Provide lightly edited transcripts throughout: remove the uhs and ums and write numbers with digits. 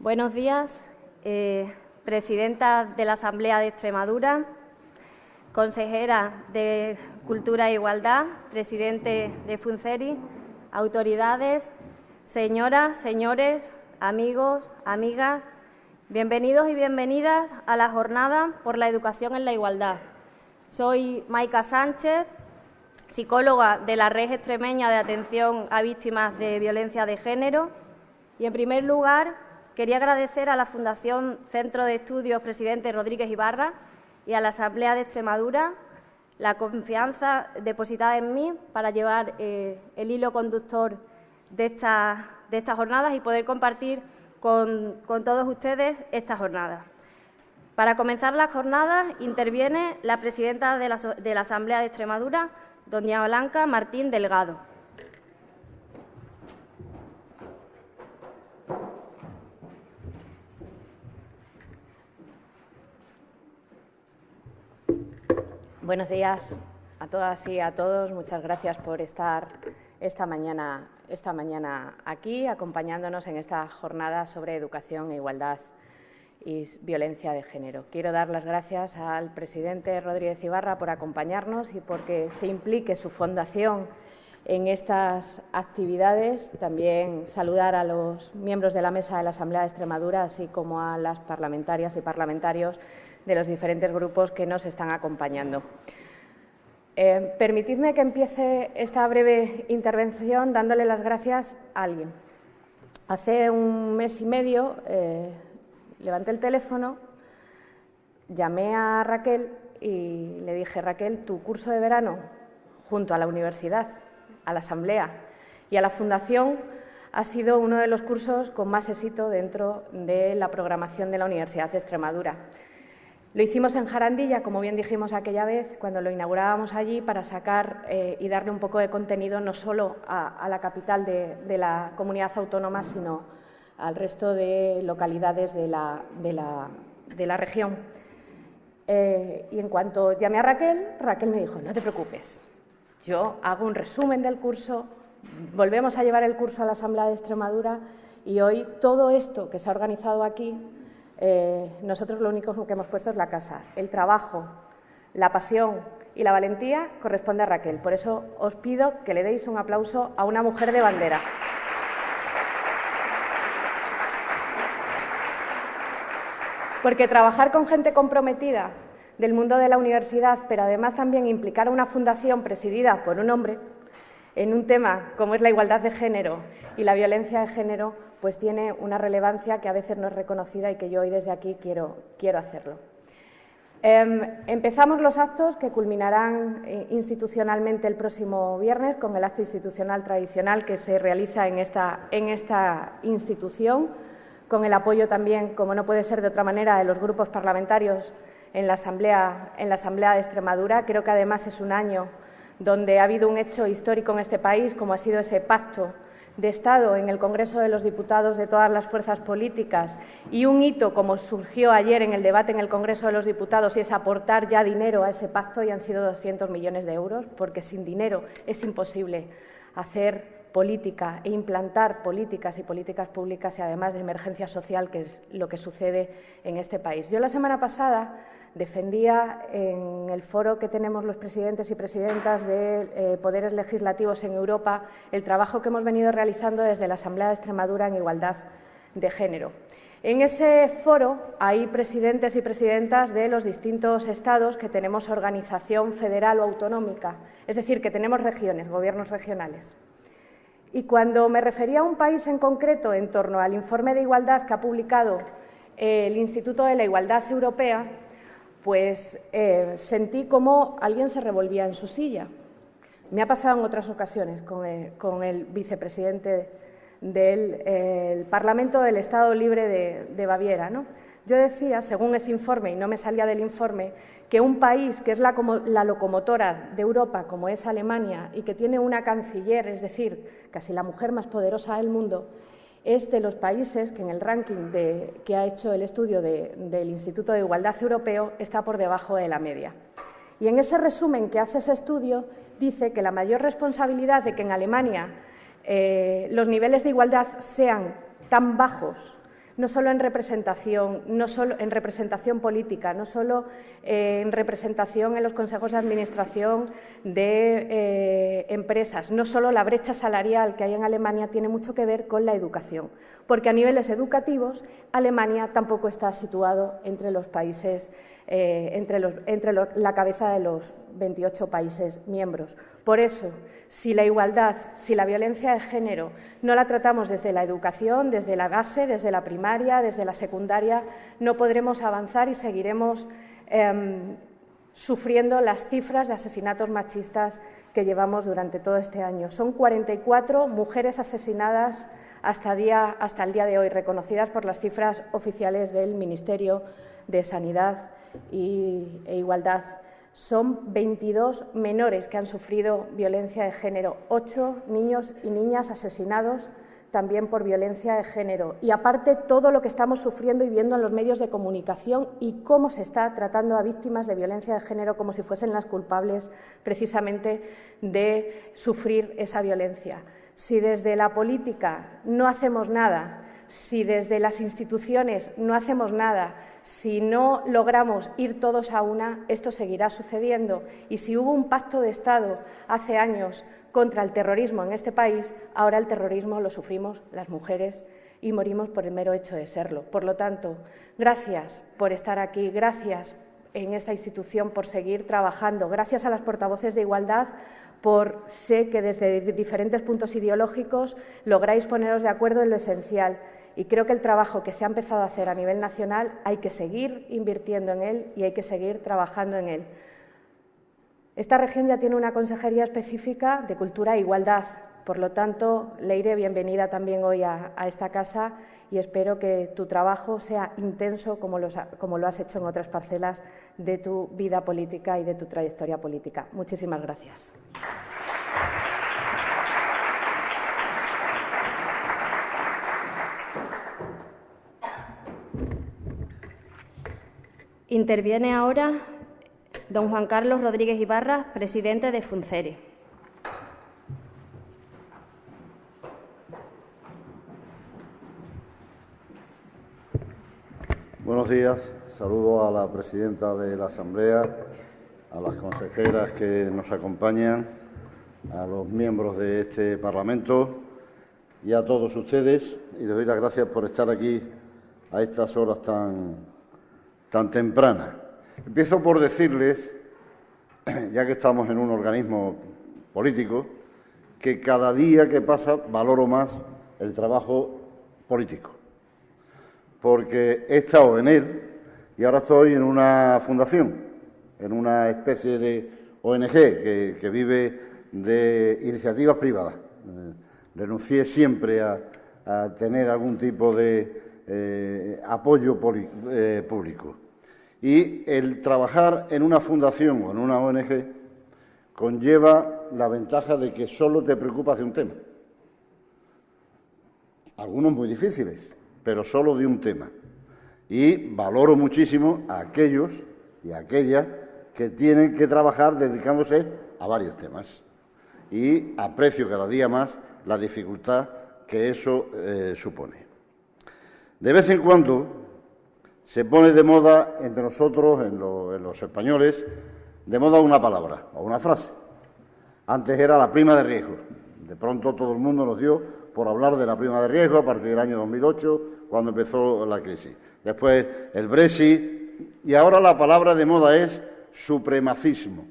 Buenos días, presidenta de la Asamblea de Extremadura, consejera de Cultura e Igualdad, presidente de Funceri, autoridades, señoras, señores, amigos, amigas, bienvenidos y bienvenidas a la Jornada por la Educación en la Igualdad. Soy Maica Sánchez, psicóloga de la Red Extremeña de Atención a Víctimas de Violencia de Género y, en primer lugar, quería agradecer a la Fundación Centro de Estudios Presidente Rodríguez Ibarra y a la Asamblea de Extremadura la confianza depositada en mí para llevar el hilo conductor de estas jornadas y poder compartir con todos ustedes esta jornada. Para comenzar las jornadas interviene la presidenta de la Asamblea de Extremadura, doña Blanca Martín Delgado. Buenos días a todas y a todos. Muchas gracias por estar esta mañana aquí, acompañándonos en esta jornada sobre educación e igualdad y violencia de género. Quiero dar las gracias al presidente Rodríguez Ibarra por acompañarnos y porque se implique su fundación en estas actividades. También saludar a los miembros de la mesa de la Asamblea de Extremadura, así como a las parlamentarias y parlamentarios de los diferentes grupos que nos están acompañando. Permitidme que empiece esta breve intervención dándole las gracias a alguien. Hace un mes y medio levanté el teléfono, llamé a Raquel y le dije: Raquel, tu curso de verano, junto a la universidad, a la Asamblea y a la Fundación, ha sido uno de los cursos con más éxito dentro de la programación de la Universidad de Extremadura. Lo hicimos en Jarandilla, como bien dijimos aquella vez, cuando lo inaugurábamos allí, para sacar y darle un poco de contenido no solo a la capital de la comunidad autónoma, sino al resto de localidades de la región. Y en cuanto llamé a Raquel, Raquel me dijo: no te preocupes, yo hago un resumen del curso, volvemos a llevar el curso a la Asamblea de Extremadura y hoy todo esto que se ha organizado aquí, nosotros lo único que hemos puesto es la casa. El trabajo, la pasión y la valentía corresponde a Raquel. Por eso os pido que le deis un aplauso a una mujer de bandera. Porque trabajar con gente comprometida del mundo de la universidad, pero además también implicar a una fundación presidida por un hombre en un tema como es la igualdad de género y la violencia de género, pues tiene una relevancia que a veces no es reconocida y que yo hoy desde aquí quiero hacerlo. Empezamos los actos que culminarán institucionalmente el próximo viernes con el acto institucional tradicional que se realiza en esta institución, con el apoyo también, como no puede ser de otra manera, de los grupos parlamentarios en la Asamblea de Extremadura. Creo que además es un año donde ha habido un hecho histórico en este país, como ha sido ese pacto de Estado en el Congreso de los Diputados de todas las fuerzas políticas, y un hito como surgió ayer en el debate en el Congreso de los Diputados, y es aportar ya dinero a ese pacto, y han sido 200 millones de euros, porque sin dinero es imposible hacer política e implantar políticas y políticas públicas, y además de emergencia social, que es lo que sucede en este país. Yo la semana pasada defendía en el foro que tenemos los presidentes y presidentas de poderes legislativos en Europa el trabajo que hemos venido realizando desde la Asamblea de Extremadura en igualdad de género. En ese foro hay presidentes y presidentas de los distintos estados que tenemos organización federal o autonómica, es decir, que tenemos regiones, gobiernos regionales. Y cuando me refería a un país en concreto en torno al informe de igualdad que ha publicado el Instituto de la Igualdad Europea, pues sentí como alguien se revolvía en su silla. Me ha pasado en otras ocasiones con el vicepresidente del Parlamento del Estado Libre de Baviera, ¿no? Yo decía, según ese informe, y no me salía del informe, que un país que es la locomotora de Europa, como es Alemania, y que tiene una canciller, es decir, casi la mujer más poderosa del mundo, es de los países que en el ranking que ha hecho el estudio del Instituto de Igualdad Europeo está por debajo de la media. Y en ese resumen que hace ese estudio dice que la mayor responsabilidad de que en Alemania los niveles de igualdad sean tan bajos no solo en representación, política, no solo en representación en los consejos de administración de empresas, no solo la brecha salarial que hay en Alemania tiene mucho que ver con la educación, porque a niveles educativos Alemania tampoco está situado entre los países, la cabeza de los 28 países miembros. Por eso, si la igualdad, si la violencia de género no la tratamos desde la educación, desde la base, desde la primaria, desde la secundaria, no podremos avanzar y seguiremos sufriendo las cifras de asesinatos machistas que llevamos durante todo este año. Son 44 mujeres asesinadas hasta el día de hoy, reconocidas por las cifras oficiales del Ministerio de Sanidad e Igualdad. Son 22 menores que han sufrido violencia de género, 8 niños y niñas asesinados también por violencia de género. Y aparte, todo lo que estamos sufriendo y viendo en los medios de comunicación y cómo se está tratando a víctimas de violencia de género como si fuesen las culpables precisamente de sufrir esa violencia. Si desde la política no hacemos nada, si desde las instituciones no hacemos nada, si no logramos ir todos a una, esto seguirá sucediendo. Y si hubo un pacto de Estado hace años contra el terrorismo en este país, ahora el terrorismo lo sufrimos las mujeres y morimos por el mero hecho de serlo. Por lo tanto, gracias por estar aquí, gracias en esta institución por seguir trabajando, gracias a las portavoces de Igualdad sé que desde diferentes puntos ideológicos lográis poneros de acuerdo en lo esencial. Y creo que el trabajo que se ha empezado a hacer a nivel nacional hay que seguir invirtiendo en él y hay que seguir trabajando en él. Esta región ya tiene una consejería específica de Cultura e Igualdad. Por lo tanto, Leire, bienvenida también hoy a esta casa y espero que tu trabajo sea intenso como lo has hecho en otras parcelas de tu vida política y de tu trayectoria política. Muchísimas gracias. Interviene ahora don Juan Carlos Rodríguez Ibarra, presidente de FUNCERI. Buenos días. Saludo a la presidenta de la Asamblea, a las consejeras que nos acompañan, a los miembros de este Parlamento y a todos ustedes. Y les doy las gracias por estar aquí a estas horas tan tempranas. Empiezo por decirles, ya que estamos en un organismo político, que cada día que pasa valoro más el trabajo político, porque he estado en él y ahora estoy en una fundación, en una especie de ONG que vive de iniciativas privadas. Renuncié siempre a tener algún tipo de apoyo público. Y el trabajar en una fundación o en una ONG conlleva la ventaja de que solo te preocupas de un tema. Algunos muy difíciles, pero solo de un tema. Y valoro muchísimo a aquellos y a aquellas que tienen que trabajar dedicándose a varios temas. Y aprecio cada día más la dificultad que eso supone. De vez en cuando se pone de moda entre nosotros, en los españoles, de moda una palabra o una frase. Antes era la prima de riesgo. De pronto todo el mundo nos dio por hablar de la prima de riesgo a partir del año 2008, cuando empezó la crisis. Después el Brexit y ahora la palabra de moda es supremacismo,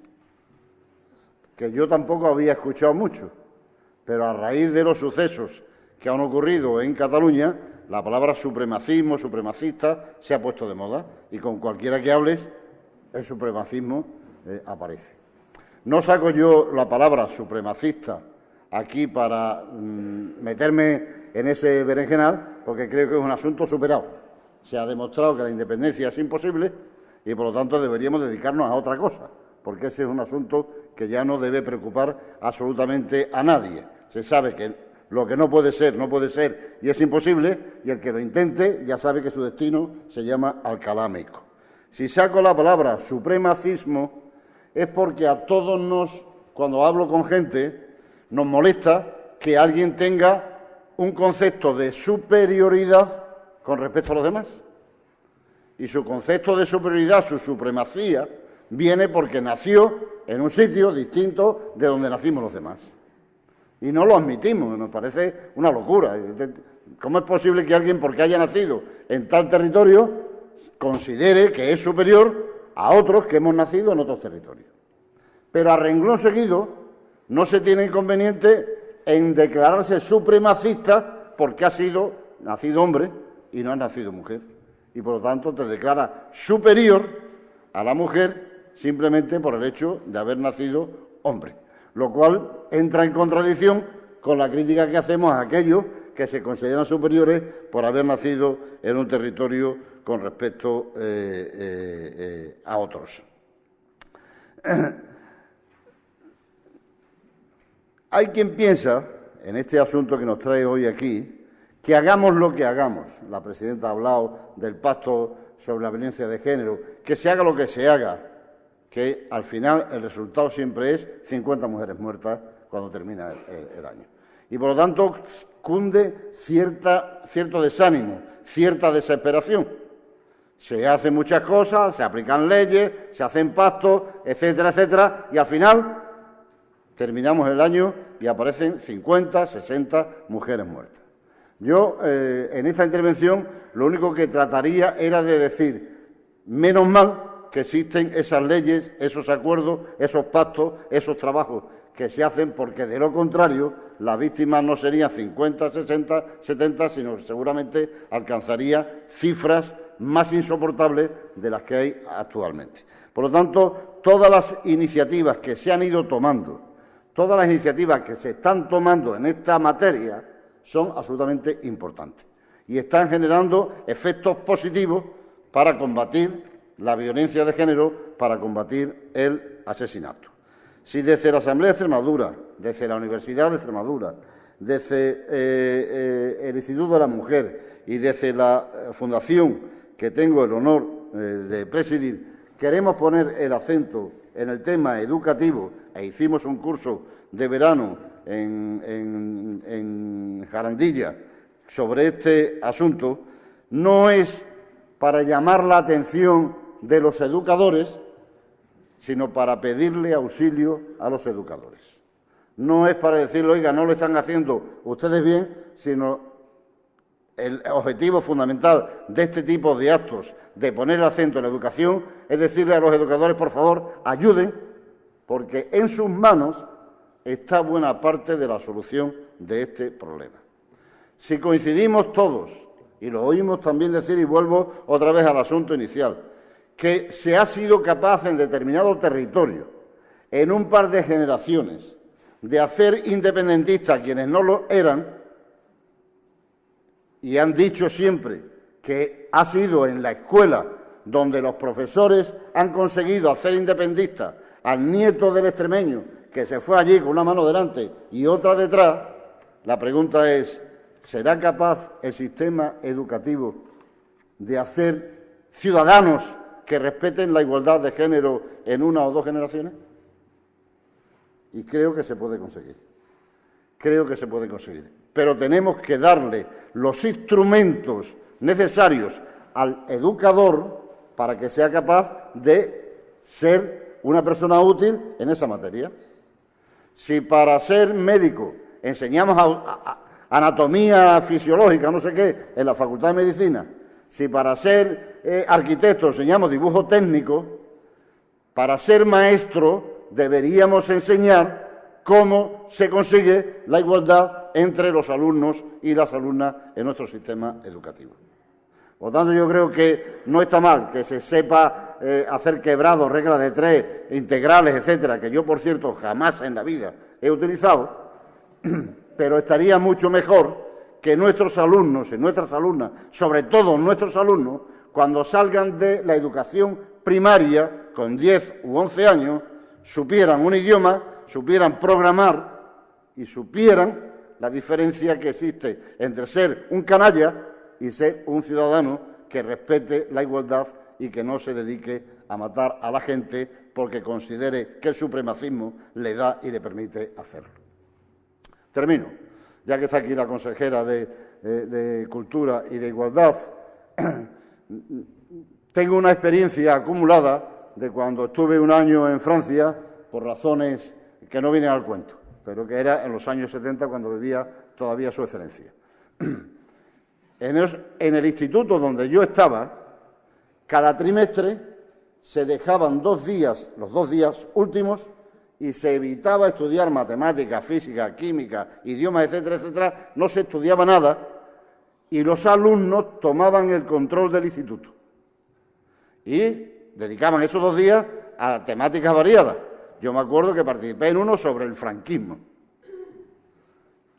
que yo tampoco había escuchado mucho, pero a raíz de los sucesos que han ocurrido en Cataluña, la palabra supremacismo, supremacista, se ha puesto de moda y con cualquiera que hables, el supremacismo aparece. No saco yo la palabra supremacista aquí para meterme en ese berenjenal, porque creo que es un asunto superado. Se ha demostrado que la independencia es imposible y, por lo tanto, deberíamos dedicarnos a otra cosa, porque ese es un asunto que ya no debe preocupar absolutamente a nadie. Se sabe que lo que no puede ser y es imposible, y el que lo intente ya sabe que su destino se llama Alcalá Meco. Si saco la palabra supremacismo es porque a todos cuando hablo con gente, nos molesta que alguien tenga un concepto de superioridad con respecto a los demás. Y su concepto de superioridad, su supremacía, viene porque nació en un sitio distinto de donde nacimos los demás. Y no lo admitimos, nos parece una locura. ¿Cómo es posible que alguien, porque haya nacido en tal territorio, considere que es superior a otros que hemos nacido en otros territorios? Pero a renglón seguido no se tiene inconveniente en declararse supremacista porque ha sido nacido hombre y no ha nacido mujer. Y por lo tanto te declara superior a la mujer simplemente por el hecho de haber nacido hombre. Lo cual entra en contradicción con la crítica que hacemos a aquellos que se consideran superiores por haber nacido en un territorio con respecto a otros. Hay quien piensa, en este asunto que nos trae hoy aquí, que hagamos lo que hagamos. La presidenta ha hablado del pacto sobre la violencia de género, que se haga lo que se haga, que al final el resultado siempre es 50 mujeres muertas cuando termina el año. Y por lo tanto cunde cierto desánimo, cierta desesperación. Se hacen muchas cosas, se aplican leyes, se hacen pactos, etcétera, etcétera, y al final terminamos el año y aparecen 50, 60 mujeres muertas. Yo, en esta intervención, lo único que trataría era de decir, menos mal que existen esas leyes, esos acuerdos, esos pactos, esos trabajos que se hacen, porque de lo contrario las víctimas no serían 50, 60, 70, sino que seguramente alcanzaría cifras más insoportables de las que hay actualmente. Por lo tanto, todas las iniciativas que se han ido tomando, todas las iniciativas que se están tomando en esta materia son absolutamente importantes y están generando efectos positivos para combatir la violencia de género, para combatir el asesinato. Si desde la Asamblea de Extremadura, desde la Universidad de Extremadura, desde el Instituto de la Mujer y desde la fundación que tengo el honor de presidir, queremos poner el acento en el tema educativo, e hicimos un curso de verano en Jarandilla sobre este asunto, no es para llamar la atención de los educadores, sino para pedirle auxilio a los educadores. No es para decirle, oiga, no lo están haciendo ustedes bien, sino el objetivo fundamental de este tipo de actos, de poner el acento en la educación, es decirle a los educadores, por favor, ayuden, porque en sus manos está buena parte de la solución de este problema. Si coincidimos todos, y lo oímos también decir, y vuelvo otra vez al asunto inicial, que se ha sido capaz en determinado territorio, en un par de generaciones, de hacer independentistas a quienes no lo eran, y han dicho siempre que ha sido en la escuela donde los profesores han conseguido hacer independentista al nieto del extremeño, que se fue allí con una mano delante y otra detrás, la pregunta es, ¿será capaz el sistema educativo de hacer ciudadanos que respeten la igualdad de género en una o dos generaciones? Y creo que se puede conseguir. Creo que se puede conseguir. Pero tenemos que darle los instrumentos necesarios al educador para que sea capaz de ser una persona útil en esa materia. Si para ser médico enseñamos anatomía fisiológica, no sé qué, en la Facultad de Medicina, si para ser arquitecto enseñamos dibujo técnico, para ser maestro deberíamos enseñar cómo se consigue la igualdad entre los alumnos y las alumnas en nuestro sistema educativo. Por lo tanto, yo creo que no está mal que se sepa hacer quebrados, reglas de tres, integrales, etcétera, que yo, por cierto, jamás en la vida he utilizado, pero estaría mucho mejor que nuestros alumnos y nuestras alumnas, sobre todo nuestros alumnos, cuando salgan de la educación primaria, con 10 u 11 años, supieran un idioma, supieran programar y supieran la diferencia que existe entre ser un canalla y ser un ciudadano que respete la igualdad y que no se dedique a matar a la gente porque considere que el supremacismo le da y le permite hacerlo. Termino, ya que está aquí la consejera de de Cultura y de Igualdad, tengo una experiencia acumulada de cuando estuve un año en Francia, por razones que no vienen al cuento, pero que era en los años 70 cuando vivía todavía Su Excelencia. En el instituto donde yo estaba, cada trimestre se dejaban 2 días, los 2 días últimos, y se evitaba estudiar matemáticas, física, química, idiomas, etcétera, etcétera. No se estudiaba nada y los alumnos tomaban el control del instituto y dedicaban esos 2 días a temáticas variadas. Yo me acuerdo que participé en uno sobre el franquismo.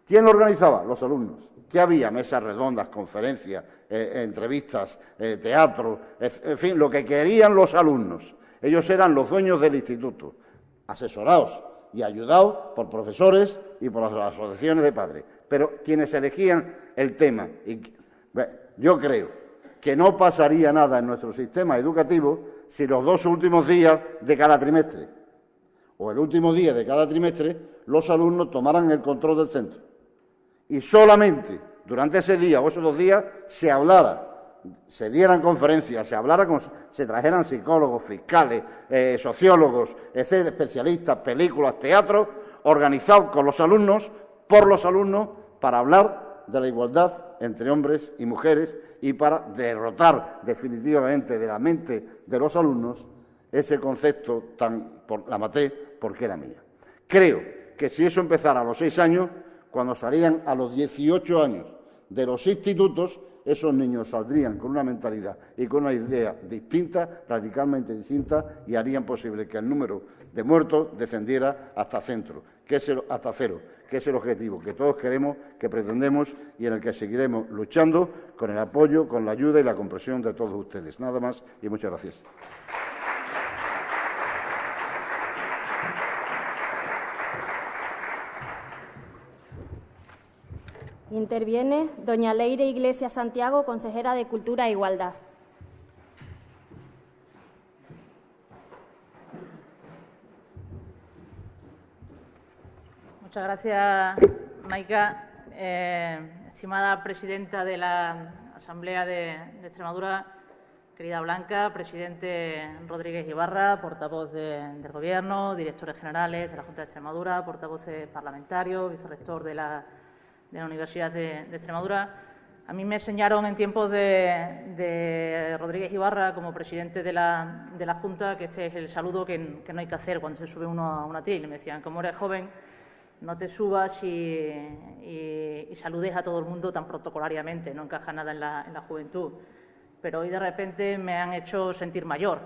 ¿Quién lo organizaba? Los alumnos. ¿Qué había? Mesas redondas, conferencias, entrevistas, teatro, en fin, lo que querían los alumnos. Ellos eran los dueños del instituto, asesorados y ayudados por profesores y por las asociaciones de padres. Pero quienes elegían el tema. Yo creo que no pasaría nada en nuestro sistema educativo si los 2 últimos días de cada trimestre o el último día de cada trimestre los alumnos tomaran el control del centro. Y solamente durante ese día o esos 2 días se hablara, se dieran conferencias, se trajeran psicólogos, fiscales, sociólogos, especialistas, películas, teatro, organizados con los alumnos, por los alumnos, para hablar de la igualdad entre hombres y mujeres y para derrotar definitivamente de la mente de los alumnos ese concepto la maté porque era mía. Creo que si eso empezara a los 6 años, cuando salían a los 18 años de los institutos, esos niños saldrían con una mentalidad y con una idea distinta, radicalmente distinta, y harían posible que el número de muertos descendiera hasta cero, que es el objetivo que todos queremos, que pretendemos y en el que seguiremos luchando con el apoyo, con la ayuda y la comprensión de todos ustedes. Nada más y muchas gracias. Interviene doña Leire Iglesias Santiago, consejera de Cultura e Igualdad. Muchas gracias, Maica. Estimada presidenta de la Asamblea de Extremadura, querida Blanca, presidente Rodríguez Ibarra, portavoz del Gobierno, directores generales de la Junta de Extremadura, portavoces parlamentarios, vicerrector de la Universidad de Extremadura. A mí me enseñaron en tiempos de Rodríguez Ibarra, como presidente de la Junta, que este es el saludo que no hay que hacer cuando se sube uno a una tril. Me decían, como eres joven, no te subas y saludes a todo el mundo tan protocolariamente, no encaja nada en la juventud. Pero hoy, de repente, me han hecho sentir mayor.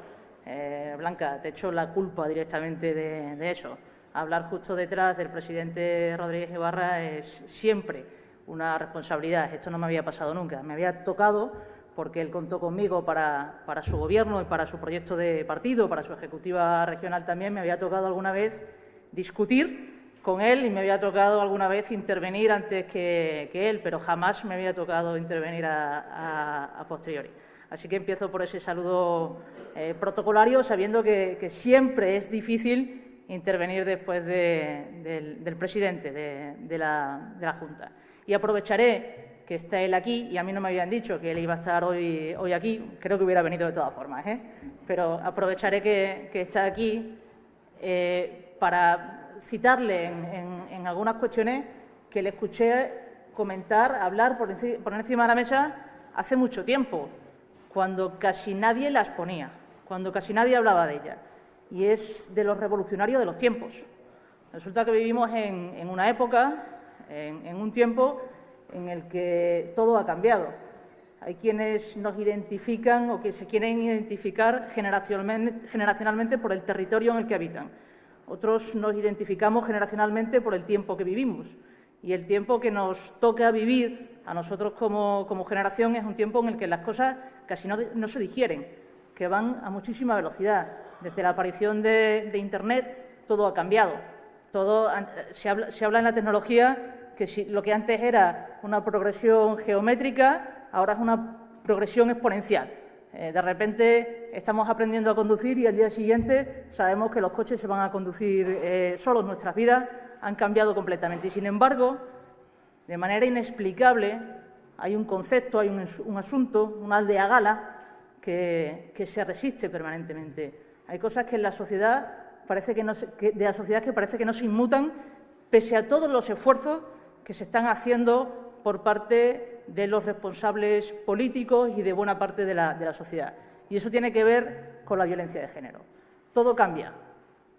Blanca, te echo la culpa directamente de eso. Hablar justo detrás del presidente Rodríguez Ibarra es siempre una responsabilidad. Esto no me había pasado nunca. Me había tocado, porque él contó conmigo para su gobierno y para su proyecto de partido, para su ejecutiva regional también, me había tocado alguna vez discutir con él y me había tocado alguna vez intervenir antes que él, pero jamás me había tocado intervenir a posteriori. Así que empiezo por ese saludo protocolario, sabiendo que siempre es difícil intervenir después del presidente de la Junta. Y aprovecharé que está él aquí, y a mí no me habían dicho que él iba a estar hoy aquí, creo que hubiera venido de todas formas, pero aprovecharé que está aquí para citarle en algunas cuestiones que le escuché comentar, hablar por encima de la mesa hace mucho tiempo, cuando casi nadie las ponía, cuando casi nadie hablaba de ellas. Y es de los revolucionarios de los tiempos. Resulta que vivimos en una época, en un tiempo en el que todo ha cambiado. Hay quienes nos identifican o que se quieren identificar generacionalmente por el territorio en el que habitan. Otros nos identificamos generacionalmente por el tiempo que vivimos. Y el tiempo que nos toca vivir a nosotros como generación es un tiempo en el que las cosas casi no se digieren, que van a muchísima velocidad. Desde la aparición de Internet todo ha cambiado. Se habla en la tecnología que lo que antes era una progresión geométrica, ahora es una progresión exponencial. De repente estamos aprendiendo a conducir y al día siguiente sabemos que los coches se van a conducir solos. Nuestras vidas han cambiado completamente. Y, sin embargo, de manera inexplicable, hay un concepto, hay un asunto, una aldea gala que se resiste permanentemente. Hay cosas que en la sociedad parece que no se inmutan pese a todos los esfuerzos que se están haciendo por parte de los responsables políticos y de buena parte de la sociedad. Y eso tiene que ver con la violencia de género. Todo cambia,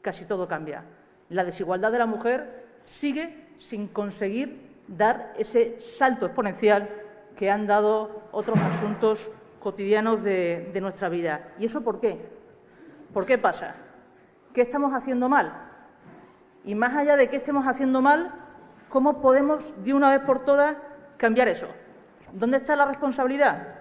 casi todo cambia. La desigualdad de la mujer sigue sin conseguir dar ese salto exponencial que han dado otros asuntos cotidianos de nuestra vida. ¿Y eso por qué? ¿Por qué pasa? ¿Qué estamos haciendo mal? Y más allá de qué estemos haciendo mal, ¿cómo podemos de una vez por todas cambiar eso? ¿Dónde está la responsabilidad?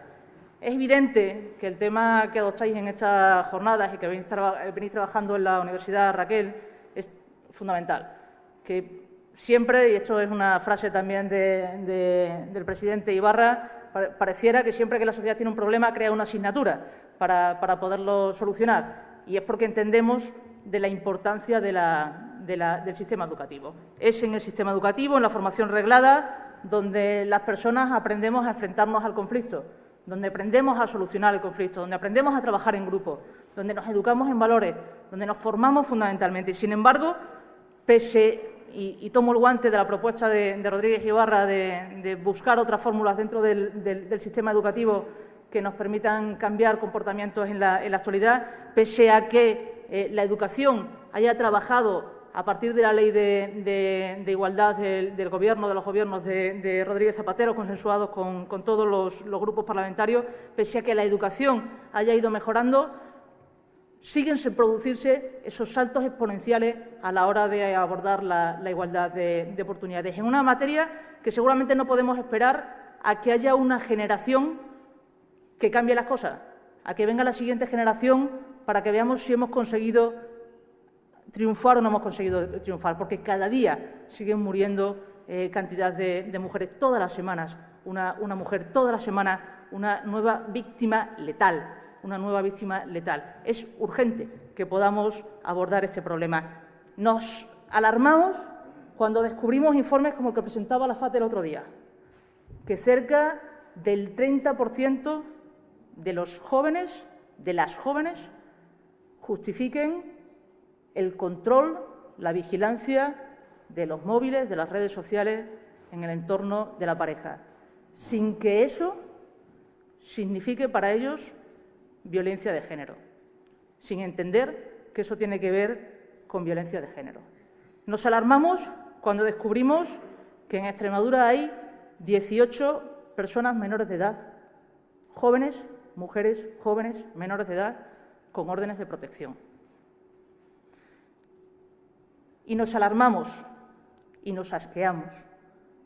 Es evidente que el tema que adoptáis en estas jornadas y que venís trabajando en la Universidad Raquel es fundamental. Que siempre, y esto es una frase también del presidente Ibarra, pareciera que siempre que la sociedad tiene un problema crea una asignatura para poderlo solucionar. Y es porque entendemos de la importancia del sistema educativo. Es en el sistema educativo, en la formación reglada, donde las personas aprendemos a enfrentarnos al conflicto, donde aprendemos a solucionar el conflicto, donde aprendemos a trabajar en grupo, donde nos educamos en valores, donde nos formamos fundamentalmente. Y, sin embargo, y tomo el guante de la propuesta de Rodríguez Ibarra de buscar otras fórmulas dentro del sistema educativo que nos permitan cambiar comportamientos en la actualidad, pese a que la educación haya trabajado a partir de la Ley de Igualdad del Gobierno, de los gobiernos de Rodríguez Zapatero, consensuados con todos los grupos parlamentarios, pese a que la educación haya ido mejorando, siguen sin producirse esos saltos exponenciales a la hora de abordar la igualdad de oportunidades. En una materia que seguramente no podemos esperar a que haya una generación que cambie las cosas, a que venga la siguiente generación para que veamos si hemos conseguido triunfar o no hemos conseguido triunfar, porque cada día siguen muriendo cantidad de mujeres. Todas las semanas una mujer, todas las semanas una nueva víctima letal. Es urgente que podamos abordar este problema. Nos alarmamos cuando descubrimos informes como el que presentaba la FAT el otro día, que cerca del 30% de los jóvenes, de las jóvenes, justifiquen el control, la vigilancia de los móviles, de las redes sociales en el entorno de la pareja, sin que eso signifique para ellos violencia de género, sin entender que eso tiene que ver con violencia de género. Nos alarmamos cuando descubrimos que en Extremadura hay 18 personas menores de edad, jóvenes, mujeres jóvenes menores de edad, con órdenes de protección. Y nos alarmamos y nos asqueamos,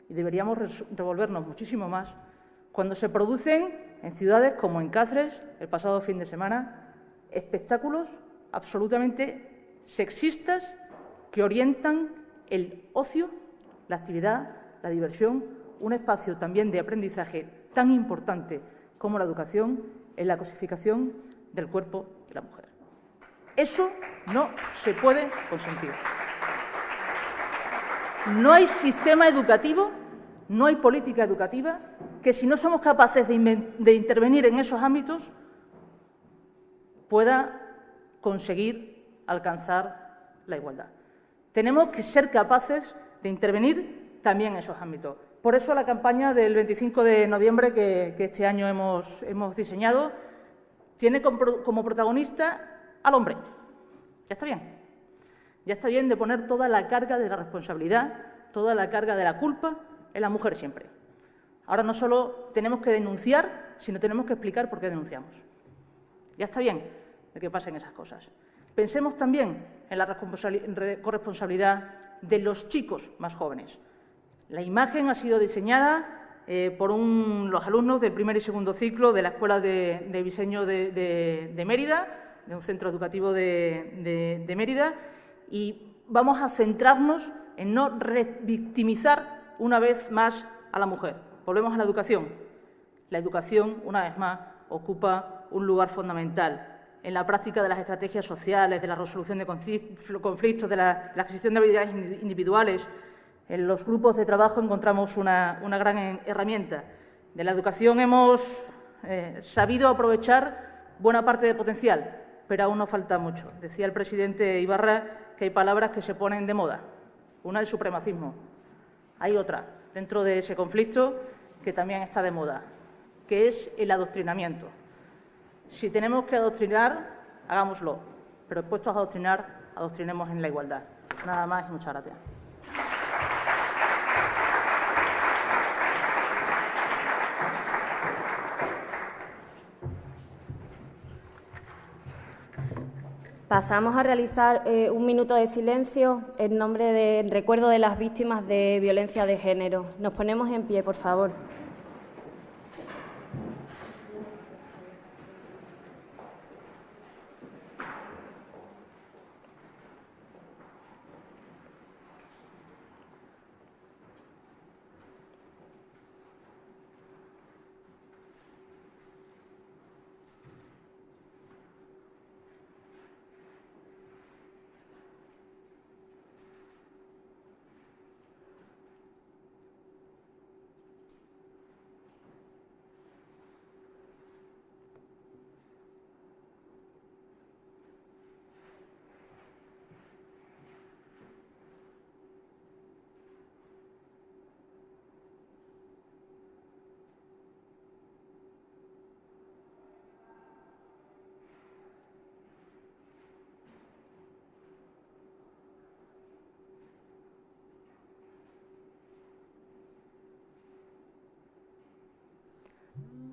y deberíamos revolvernos muchísimo más, cuando se producen en ciudades como en Cáceres, el pasado fin de semana, espectáculos absolutamente sexistas que orientan el ocio, la actividad, la diversión, un espacio también de aprendizaje tan importante como la educación en la cosificación del cuerpo de la mujer. Eso no se puede consentir. No hay sistema educativo, no hay política educativa que, si no somos capaces de intervenir en esos ámbitos, pueda conseguir alcanzar la igualdad. Tenemos que ser capaces de intervenir también en esos ámbitos. Por eso la campaña del 25 de noviembre que este año hemos diseñado tiene como protagonista al hombre. Ya está bien. Ya está bien de poner toda la carga de la responsabilidad, toda la carga de la culpa en la mujer siempre. Ahora no solo tenemos que denunciar, sino tenemos que explicar por qué denunciamos. Ya está bien de que pasen esas cosas. Pensemos también en la corresponsabilidad de los chicos más jóvenes. La imagen ha sido diseñada por los alumnos del primer y segundo ciclo de la Escuela de Diseño de Mérida, de un centro educativo de Mérida, y vamos a centrarnos en no revictimizar una vez más a la mujer. Volvemos a la educación. La educación, una vez más, ocupa un lugar fundamental en la práctica de las estrategias sociales, de la resolución de conflictos, de la adquisición de habilidades individuales. En los grupos de trabajo encontramos una gran herramienta. De la educación hemos sabido aprovechar buena parte del potencial, pero aún nos falta mucho. Decía el presidente Ibarra que hay palabras que se ponen de moda. Una, el supremacismo. Hay otra, dentro de ese conflicto, que también está de moda, que es el adoctrinamiento. Si tenemos que adoctrinar, hagámoslo, pero puestos a adoctrinar, adoctrinemos en la igualdad. Nada más y muchas gracias. Pasamos a realizar un minuto de silencio en recuerdo de las víctimas de violencia de género. Nos ponemos en pie, por favor.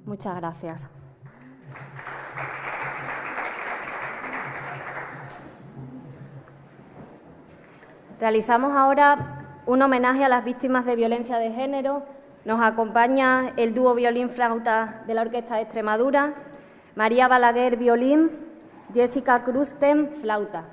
Muchas gracias. Realizamos ahora un homenaje a las víctimas de violencia de género. Nos acompaña el dúo violín-flauta de la Orquesta de Extremadura, María Balaguer, violín, Jessica Cruzten, flauta.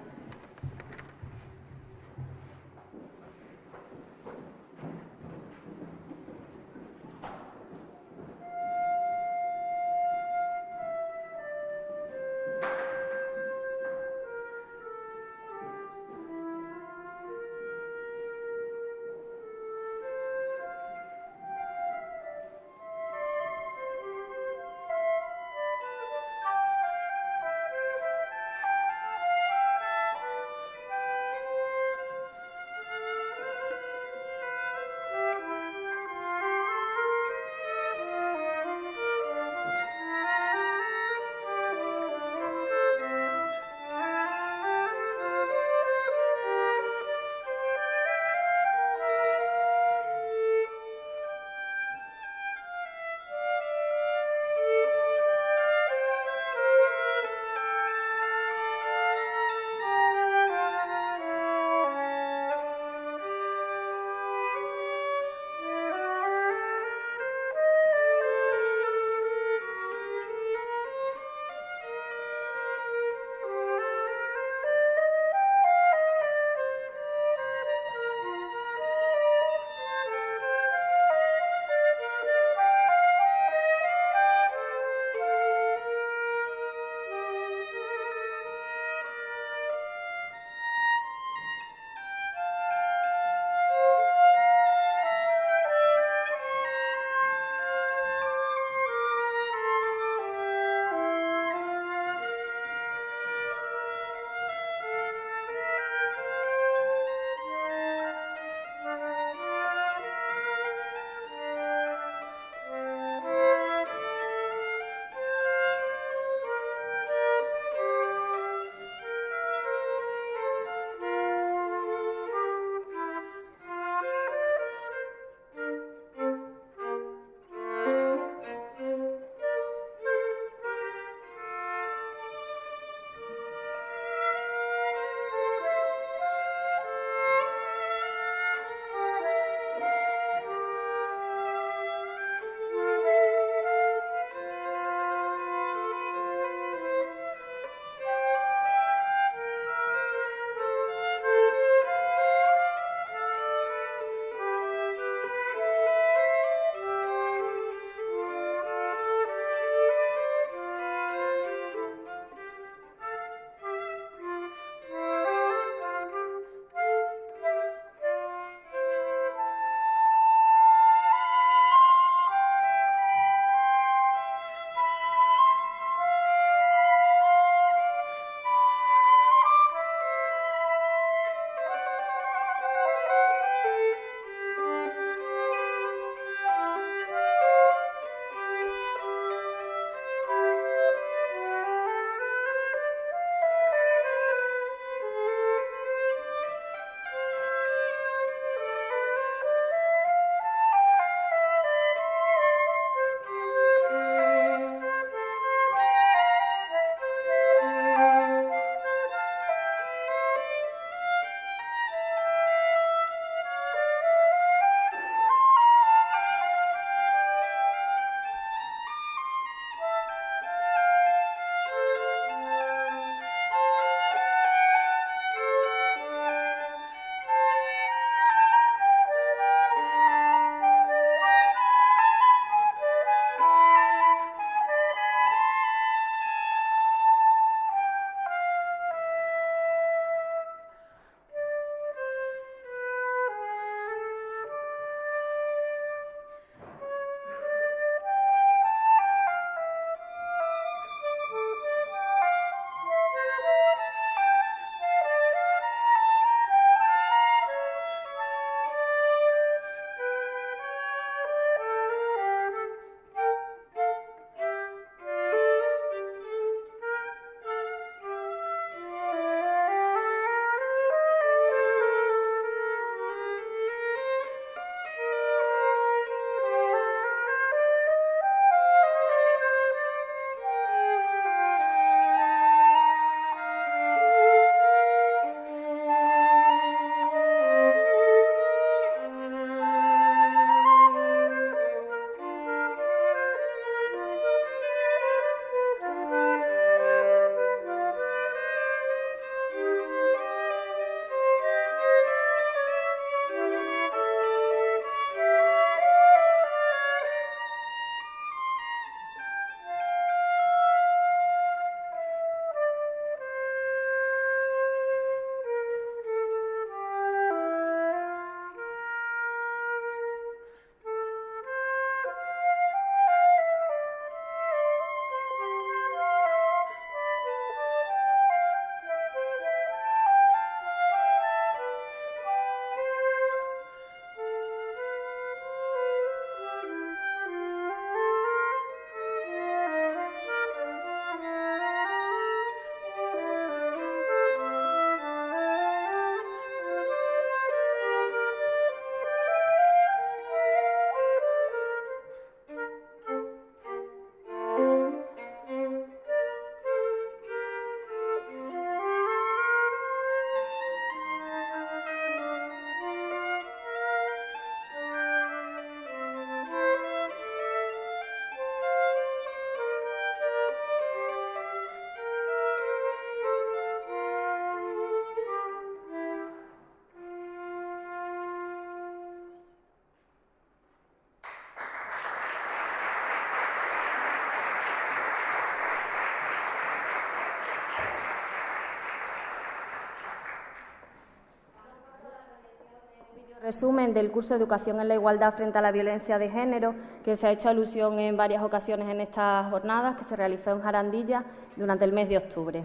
Resumen del curso de Educación en la Igualdad frente a la Violencia de Género, que se ha hecho alusión en varias ocasiones en estas jornadas, que se realizó en Jarandilla durante el mes de octubre.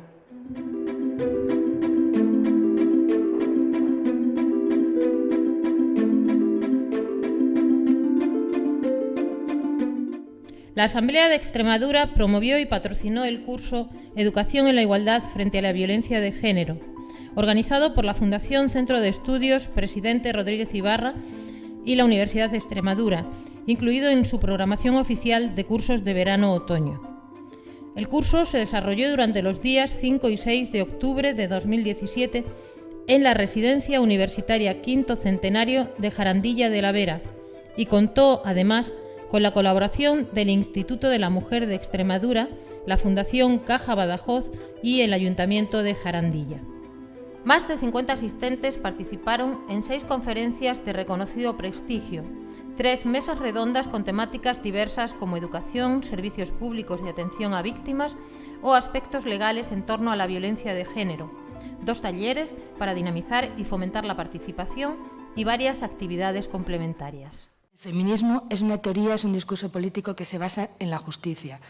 La Asamblea de Extremadura promovió y patrocinó el curso Educación en la Igualdad frente a la Violencia de Género, organizado por la Fundación Centro de Estudios Presidente Rodríguez Ibarra y la Universidad de Extremadura, incluido en su programación oficial de cursos de verano-otoño. El curso se desarrolló durante los días 5 y 6 de octubre de 2017 en la Residencia Universitaria Quinto Centenario de Jarandilla de la Vera y contó, además, con la colaboración del Instituto de la Mujer de Extremadura, la Fundación Caja Badajoz y el Ayuntamiento de Jarandilla. Más de 50 asistentes participaron en 6 conferencias de reconocido prestigio, 3 mesas redondas con temáticas diversas como educación, servicios públicos de atención a víctimas o aspectos legales en torno a la violencia de género, 2 talleres para dinamizar y fomentar la participación y varias actividades complementarias. El feminismo es una teoría, es un discurso político que se basa en la justicia.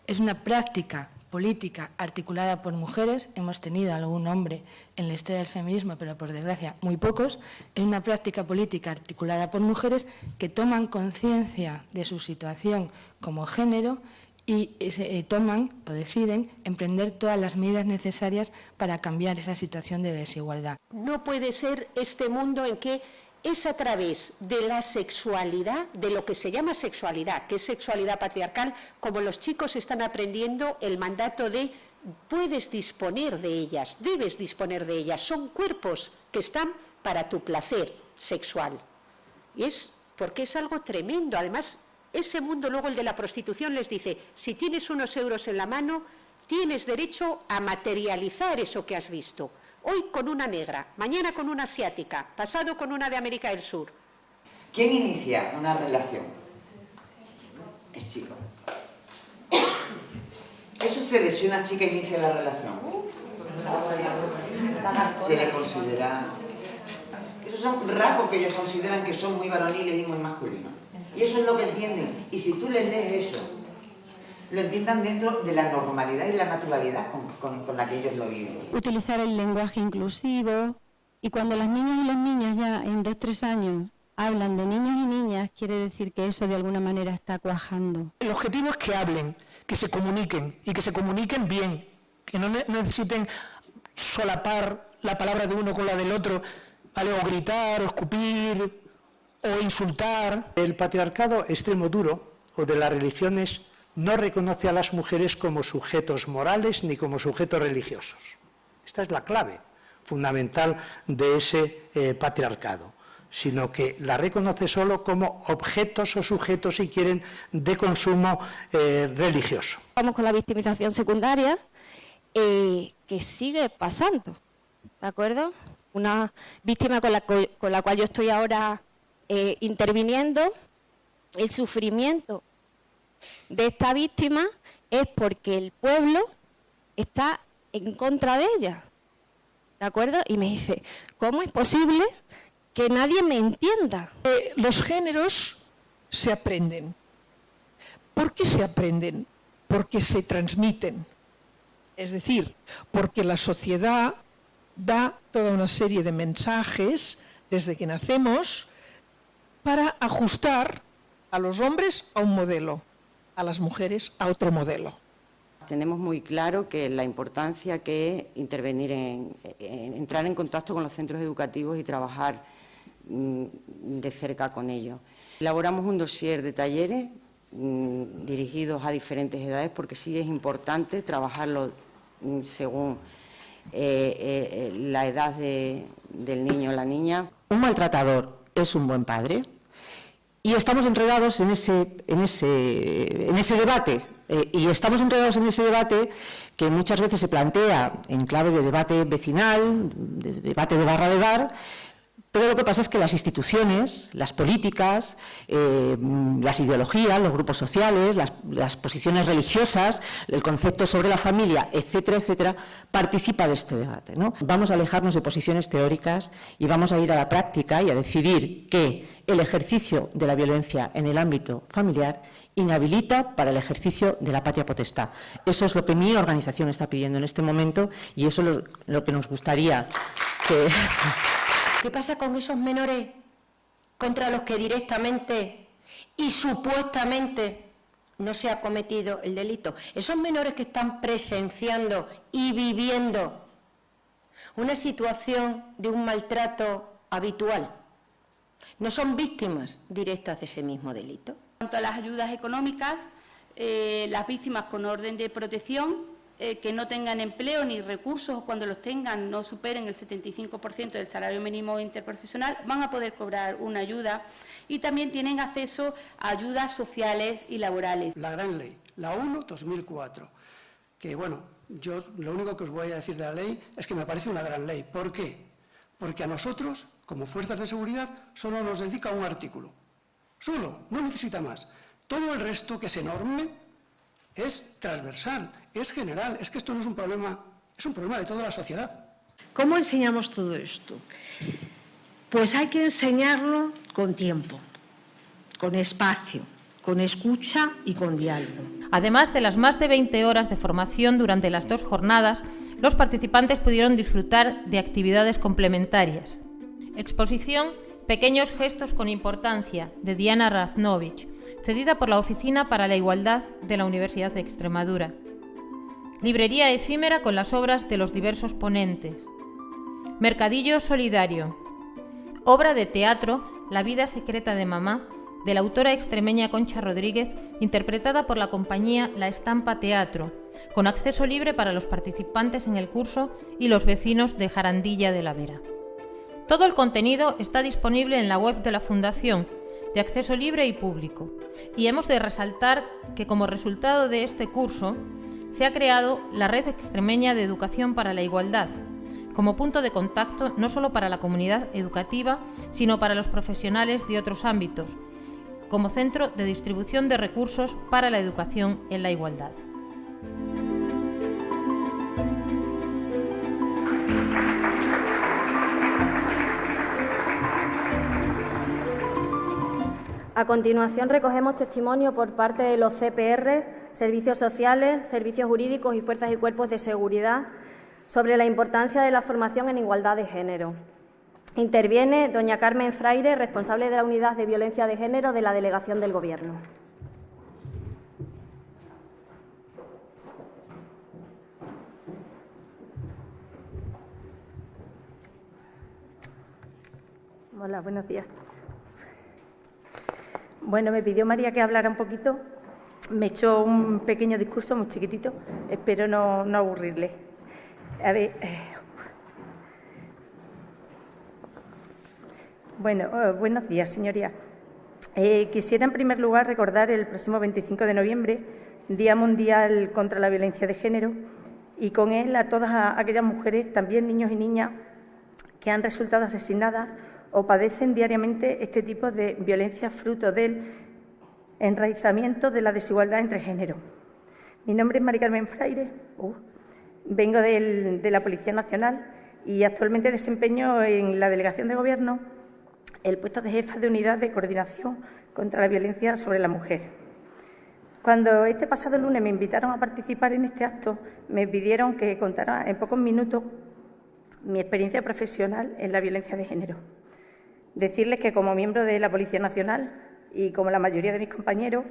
Es una práctica política articulada por mujeres. Hemos tenido algún hombre en la historia del feminismo, pero por desgracia muy pocos. Es una práctica política articulada por mujeres que toman conciencia de su situación como género y toman o deciden emprender todas las medidas necesarias para cambiar esa situación de desigualdad. No puede ser este mundo en que es a través de la sexualidad, de lo que se llama sexualidad, que es sexualidad patriarcal, como los chicos están aprendiendo el mandato de puedes disponer de ellas, debes disponer de ellas, son cuerpos que están para tu placer sexual. Y es porque es algo tremendo. Además, ese mundo, luego el de la prostitución, les dice, si tienes unos euros en la mano, tienes derecho a materializar eso que has visto. Hoy con una negra, mañana con una asiática, pasado con una de América del Sur. ¿Quién inicia una relación? El chico. ¿Qué sucede si una chica inicia la relación? Se le considera... Esos son rasgos que ellos consideran que son muy varoniles y muy masculinos. Y eso es lo que entienden. Y si tú les lees eso, lo entiendan dentro de la normalidad y la naturalidad con la que ellos lo viven. Utilizar el lenguaje inclusivo, y cuando las niñas y los niños ya en 2-3 años hablan de niños y niñas, quiere decir que eso de alguna manera está cuajando. El objetivo es que hablen, que se comuniquen y que se comuniquen bien, que no necesiten solapar la palabra de uno con la del otro, ¿vale? O gritar, o escupir, o insultar. El patriarcado extremo duro o de las religiones no reconoce a las mujeres como sujetos morales ni como sujetos religiosos. Esta es la clave fundamental de ese patriarcado, sino que la reconoce solo como objetos o sujetos, si quieren, de consumo religioso. Vamos con la victimización secundaria, que sigue pasando, ¿de acuerdo? Una víctima con la cual yo estoy ahora interviniendo, el sufrimiento de esta víctima es porque el pueblo está en contra de ella, ¿de acuerdo? Y me dice, ¿cómo es posible que nadie me entienda? Los géneros se aprenden. ¿Por qué se aprenden? Porque se transmiten. Es decir, porque la sociedad da toda una serie de mensajes desde que nacemos para ajustar a los hombres a un modelo, a las mujeres a otro modelo. Tenemos muy claro que la importancia que es intervenir entrar en contacto con los centros educativos y trabajar de cerca con ellos. Elaboramos un dossier de talleres dirigidos a diferentes edades, porque sí es importante trabajarlo según la edad del niño o la niña. Un maltratador es un buen padre. Y estamos enredados en ese debate, y estamos enredados en ese debate que muchas veces se plantea en clave de debate vecinal, de debate de barra de bar, Pero lo que pasa es que las instituciones, las políticas, las ideologías, los grupos sociales, las posiciones religiosas, el concepto sobre la familia, etcétera, etcétera, participa de este debate, ¿no? Vamos a alejarnos de posiciones teóricas y vamos a ir a la práctica y a decidir que el ejercicio de la violencia en el ámbito familiar inhabilita para el ejercicio de la patria potestad. Eso es lo que mi organización está pidiendo en este momento y eso es lo que nos gustaría que... ¿Qué pasa con esos menores contra los que directamente y supuestamente no se ha cometido el delito? Esos menores que están presenciando y viviendo una situación de un maltrato habitual, ¿no son víctimas directas de ese mismo delito? En cuanto a las ayudas económicas, las víctimas con orden de protección que no tengan empleo ni recursos o cuando los tengan no superen el 75% del salario mínimo interprofesional van a poder cobrar una ayuda y también tienen acceso a ayudas sociales y laborales. La gran ley, la 1/2004, que bueno, yo lo único que os voy a decir de la ley es que me parece una gran ley. ¿Por qué? Porque a nosotros, como fuerzas de seguridad, solo nos dedica un artículo. Solo, no necesita más. Todo el resto, que es enorme, es transversal, es general. Es que esto no es un problema, es un problema de toda la sociedad. ¿Cómo enseñamos todo esto? Pues hay que enseñarlo con tiempo, con espacio, con escucha y con diálogo. Además de las más de 20 horas de formación durante las 2 jornadas, los participantes pudieron disfrutar de actividades complementarias. Exposición Pequeños gestos con importancia, de Diana Raznovich, cedida por la Oficina para la Igualdad de la Universidad de Extremadura. Librería efímera con las obras de los diversos ponentes. Mercadillo solidario. Obra de teatro La vida secreta de mamá, de la autora extremeña Concha Rodríguez, interpretada por la compañía La Estampa Teatro, con acceso libre para los participantes en el curso y los vecinos de Jarandilla de la Vera. Todo el contenido está disponible en la web de la Fundación, de acceso libre y público. Y hemos de resaltar que como resultado de este curso se ha creado la Red Extremeña de Educación para la Igualdad, como punto de contacto no solo para la comunidad educativa, sino para los profesionales de otros ámbitos, como centro de distribución de recursos para la educación en la igualdad. A continuación recogemos testimonio por parte de los CPR, servicios sociales, servicios jurídicos y fuerzas y cuerpos de seguridad sobre la importancia de la formación en igualdad de género. Interviene doña Carmen Fraire, responsable de la Unidad de Violencia de Género de la Delegación del Gobierno. Hola, buenos días. Bueno, me pidió María que hablara un poquito. Me echó un pequeño discurso muy chiquitito. Espero no aburrirle. A ver. Bueno, buenos días, señoría. Quisiera, en primer lugar, recordar el próximo 25 de noviembre, Día Mundial contra la Violencia de Género, y con él a todas aquellas mujeres, también niños y niñas, que han resultado asesinadas o padecen diariamente este tipo de violencia fruto del enraizamiento de la desigualdad entre géneros. Mi nombre es Mari Carmen Fraire, vengo de la Policía Nacional y actualmente desempeño en la Delegación de Gobierno el puesto de jefa de unidad de coordinación contra la violencia sobre la mujer. Cuando este pasado lunes me invitaron a participar en este acto, me pidieron que contara en pocos minutos mi experiencia profesional en la violencia de género. Decirles que como miembro de la Policía Nacional y como la mayoría de mis compañeros,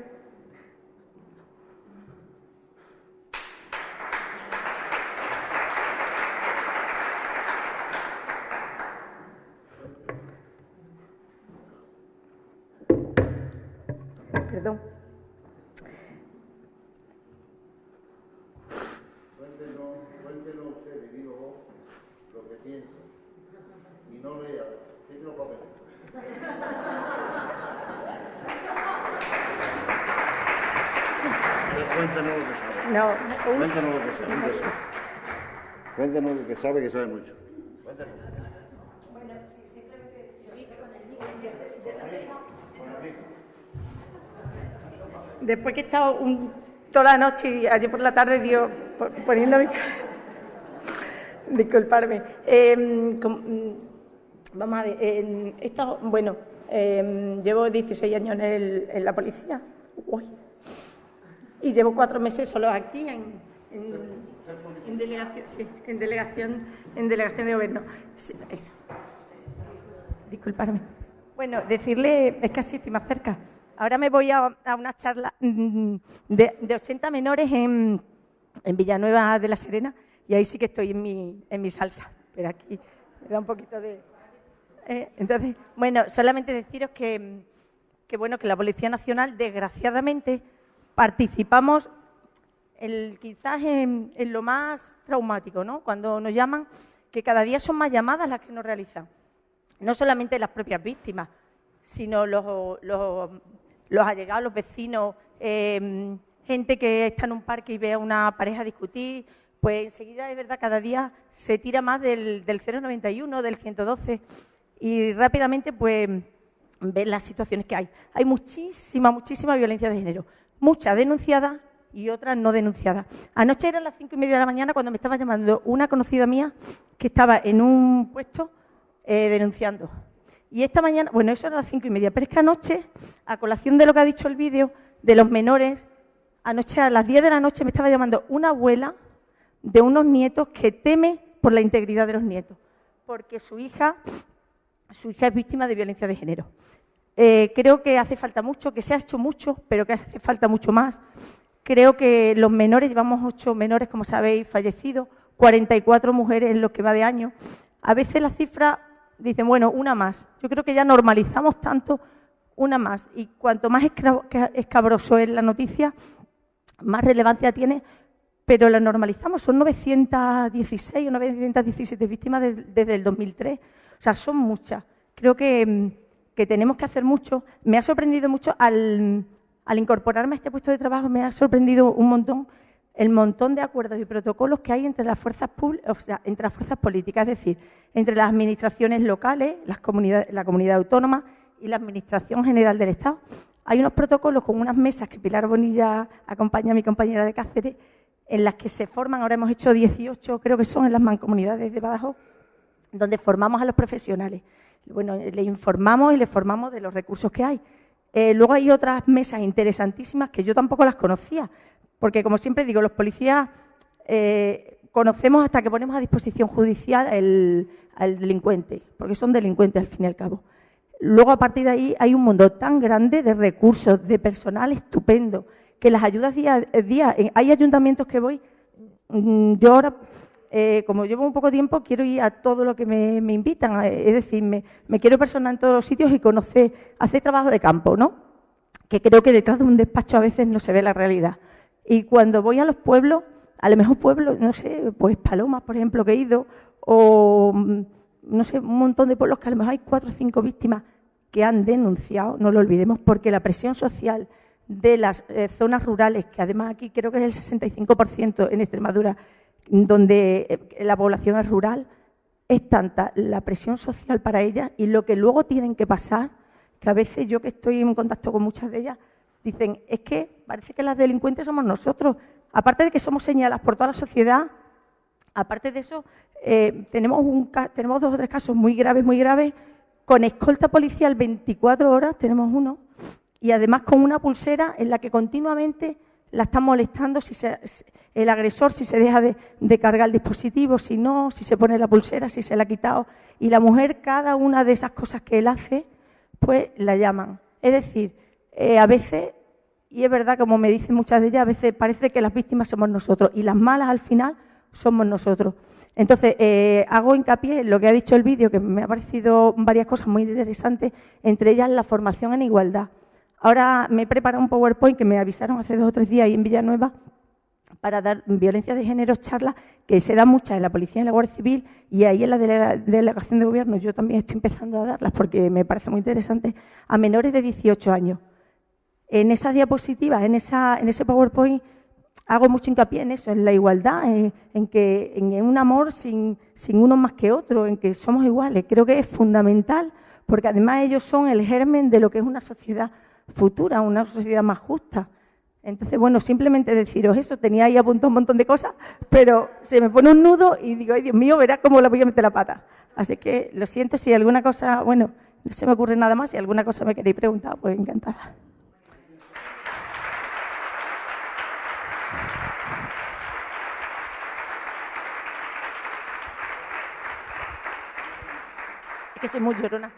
perdón. Cuéntenos usted de viva voz lo que piensa y no lea, siempre lo papel. Cuéntenos lo que sabe. No, Cuéntenos lo que sabe. Cuéntenos lo que sabe mucho. Cuéntenos. Bueno, sí, simplemente Después que he estado toda la noche y ayer por la tarde, Dios, poniéndome... Disculparme. Vamos a ver. Llevo 16 años en la policía. Uy. Y llevo 4 meses solo aquí en delegación, sí, en delegación de gobierno. Sí, eso. Disculparme. Bueno, decirle, es que así estoy más cerca. Ahora me voy a una charla de 80 menores en Villanueva de la Serena, y ahí sí que estoy en mi salsa, pero aquí me da un poquito de... Entonces, bueno, solamente deciros que la Policía Nacional, desgraciadamente, participamos quizás en lo más traumático, ¿no? Cuando nos llaman, que cada día son más llamadas las que nos realizan. No solamente las propias víctimas, sino los allegados, los vecinos, gente que está en un parque y ve a una pareja discutir, pues enseguida, es verdad, cada día se tira más del 091, del 112, y rápidamente pues ven las situaciones que hay. Hay muchísima violencia de género, muchas denunciadas y otras no denunciadas. Anoche eran las 5:30 de la mañana cuando me estaba llamando una conocida mía que estaba en un puesto denunciando. Y esta mañana, bueno, eso era las 5:30, pero es que anoche, a colación de lo que ha dicho el vídeo de los menores, anoche a las 10 de la noche me estaba llamando una abuela de unos nietos que teme por la integridad de los nietos, porque su hija es víctima de violencia de género. Creo que hace falta mucho, que se ha hecho mucho, pero que hace falta mucho más. Creo que los menores, llevamos 8 menores, como sabéis, fallecidos, 44 mujeres en lo que va de año. A veces las cifras dicen, bueno, una más. Yo creo que ya normalizamos tanto una más. Y cuanto más escabroso es la noticia, más relevancia tiene, pero la normalizamos. Son 916 o 917 víctimas desde el 2003. O sea, son muchas. Creo que tenemos que hacer mucho. Me ha sorprendido mucho al incorporarme a este puesto de trabajo, me ha sorprendido un montón el montón de acuerdos y protocolos que hay entre las fuerzas entre las fuerzas políticas, es decir, entre las administraciones locales, la comunidad autónoma y la Administración General del Estado. Hay unos protocolos con unas mesas que Pilar Bonilla acompaña a mi compañera de Cáceres, en las que se forman, ahora hemos hecho 18, creo que son en las mancomunidades de Badajoz, donde formamos a los profesionales. Bueno, le informamos y le formamos de los recursos que hay. Luego hay otras mesas interesantísimas que yo tampoco las conocía, porque, como siempre digo, los policías conocemos hasta que ponemos a disposición judicial al delincuente, porque son delincuentes al fin y al cabo. Luego, a partir de ahí, hay un mundo tan grande de recursos, de personal estupendo, que las ayudas día a día. Hay ayuntamientos que voy, yo ahora, como llevo un poco de tiempo, quiero ir a todo lo que me invitan, es decir, me quiero personar en todos los sitios y hacer trabajo de campo, ¿no? Que creo que detrás de un despacho a veces no se ve la realidad. Y cuando voy a los pueblos, a lo mejor pueblos, no sé, pues Palomas, por ejemplo, que he ido, o no sé, un montón de pueblos que a lo mejor hay 4 o 5 víctimas que han denunciado, no lo olvidemos, porque la presión social de las zonas rurales, que además aquí creo que es el 65% en Extremadura, donde la población es rural, es tanta la presión social para ellas y lo que luego tienen que pasar, que a veces yo que estoy en contacto con muchas de ellas, dicen, es que parece que las delincuentes somos nosotros. Aparte de que somos señaladas por toda la sociedad, aparte de eso, tenemos 2 o 3 casos muy graves, con escolta policial 24 horas, tenemos uno, y además con una pulsera en la que continuamente la están molestando el agresor, si se deja de cargar el dispositivo, si no, si se pone la pulsera, si se la ha quitado. Y la mujer, cada una de esas cosas que él hace, pues la llaman. Es decir, a veces, y es verdad, como me dicen muchas de ellas, a veces parece que las víctimas somos nosotros y las malas al final somos nosotros. Entonces, hago hincapié en lo que ha dicho el vídeo, que me ha parecido varias cosas muy interesantes, entre ellas la formación en igualdad. Ahora me he preparado un PowerPoint que me avisaron hace 2 o 3 días ahí en Villanueva para dar violencia de género, charlas que se dan muchas en la Policía y en la Guardia Civil, y ahí en la Delegación de Gobierno yo también estoy empezando a darlas porque me parece muy interesante, a menores de 18 años. En esas diapositivas, en ese PowerPoint, hago mucho hincapié en eso, en la igualdad, en un amor sin uno más que otro, en que somos iguales. Creo que es fundamental porque además ellos son el germen de lo que es una sociedad futura, una sociedad más justa. Entonces, bueno, simplemente deciros eso, tenía ahí apuntado un montón de cosas, pero se me pone un nudo y digo, ay, Dios mío, verás cómo le voy a meter la pata. Así que lo siento, si alguna cosa, bueno, no se me ocurre nada más, si alguna cosa me queréis preguntar, pues encantada. Es que soy muy llorona.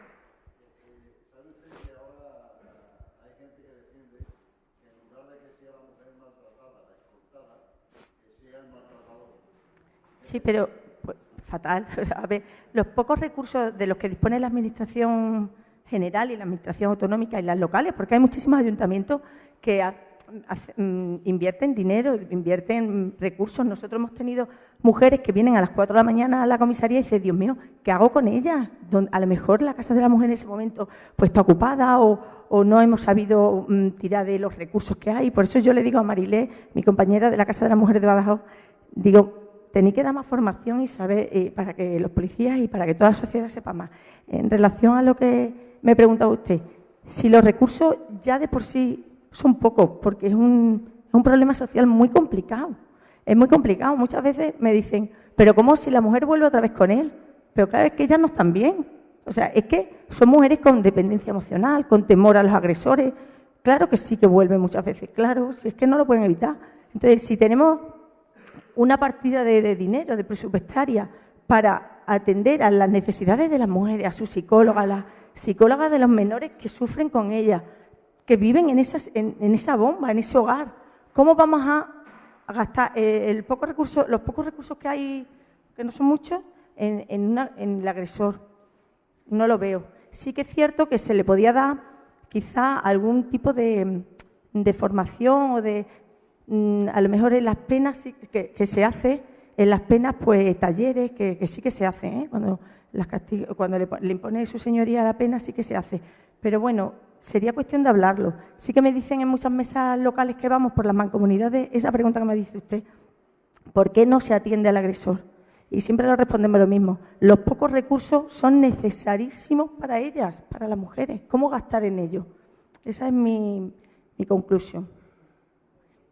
Sí, pero pues, fatal. O sea, a ver, los pocos recursos de los que dispone la Administración general y la Administración autonómica y las locales, porque hay muchísimos ayuntamientos que invierten dinero, invierten recursos. Nosotros hemos tenido mujeres que vienen a las 4 de la mañana a la comisaría y dicen, Dios mío, ¿qué hago con ellas? A lo mejor la Casa de la Mujer en ese momento pues está ocupada o no hemos sabido tirar de los recursos que hay. Por eso yo le digo a Marilé, mi compañera de la Casa de la Mujer de Badajoz, digo, tenéis que dar más formación y saber para que los policías y para que toda la sociedad sepa más. En relación a lo que me preguntaba usted, si los recursos ya de por sí son pocos, porque es un problema social muy complicado. Es muy complicado. Muchas veces me dicen, pero ¿cómo si la mujer vuelve otra vez con él? Pero claro, es que ellas no están bien. O sea, es que son mujeres con dependencia emocional, con temor a los agresores. Claro que sí que vuelven muchas veces, claro, si es que no lo pueden evitar. Entonces, si tenemos una partida de dinero, de presupuestaria, para atender a las necesidades de las mujeres, a sus psicólogas, a las psicólogas de los menores que sufren con ellas, que viven en esa bomba, en ese hogar. ¿Cómo vamos a gastar los pocos recursos que hay, que no son muchos, en el agresor? No lo veo. Sí que es cierto que se le podía dar quizá algún tipo de formación o de, a lo mejor en las penas sí que se hace, en las penas pues talleres que sí que se hacen, cuando le impone su señoría la pena sí que se hace. Pero bueno, sería cuestión de hablarlo. Sí que me dicen en muchas mesas locales que vamos por las mancomunidades, esa pregunta que me dice usted, ¿por qué no se atiende al agresor? Y siempre lo respondemos lo mismo. Los pocos recursos son necesarísimos para ellas, para las mujeres. ¿Cómo gastar en ello? Esa es mi conclusión.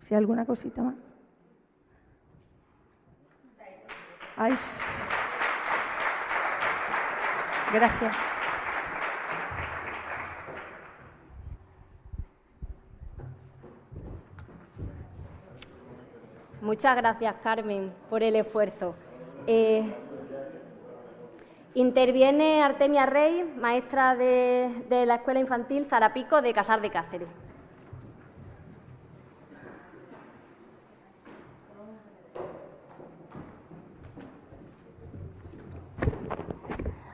¿Si hay alguna cosita más? Ay. Gracias. Muchas gracias, Carmen, por el esfuerzo. Interviene Artemia Rey, maestra de la Escuela Infantil Zarapico de Casar de Cáceres.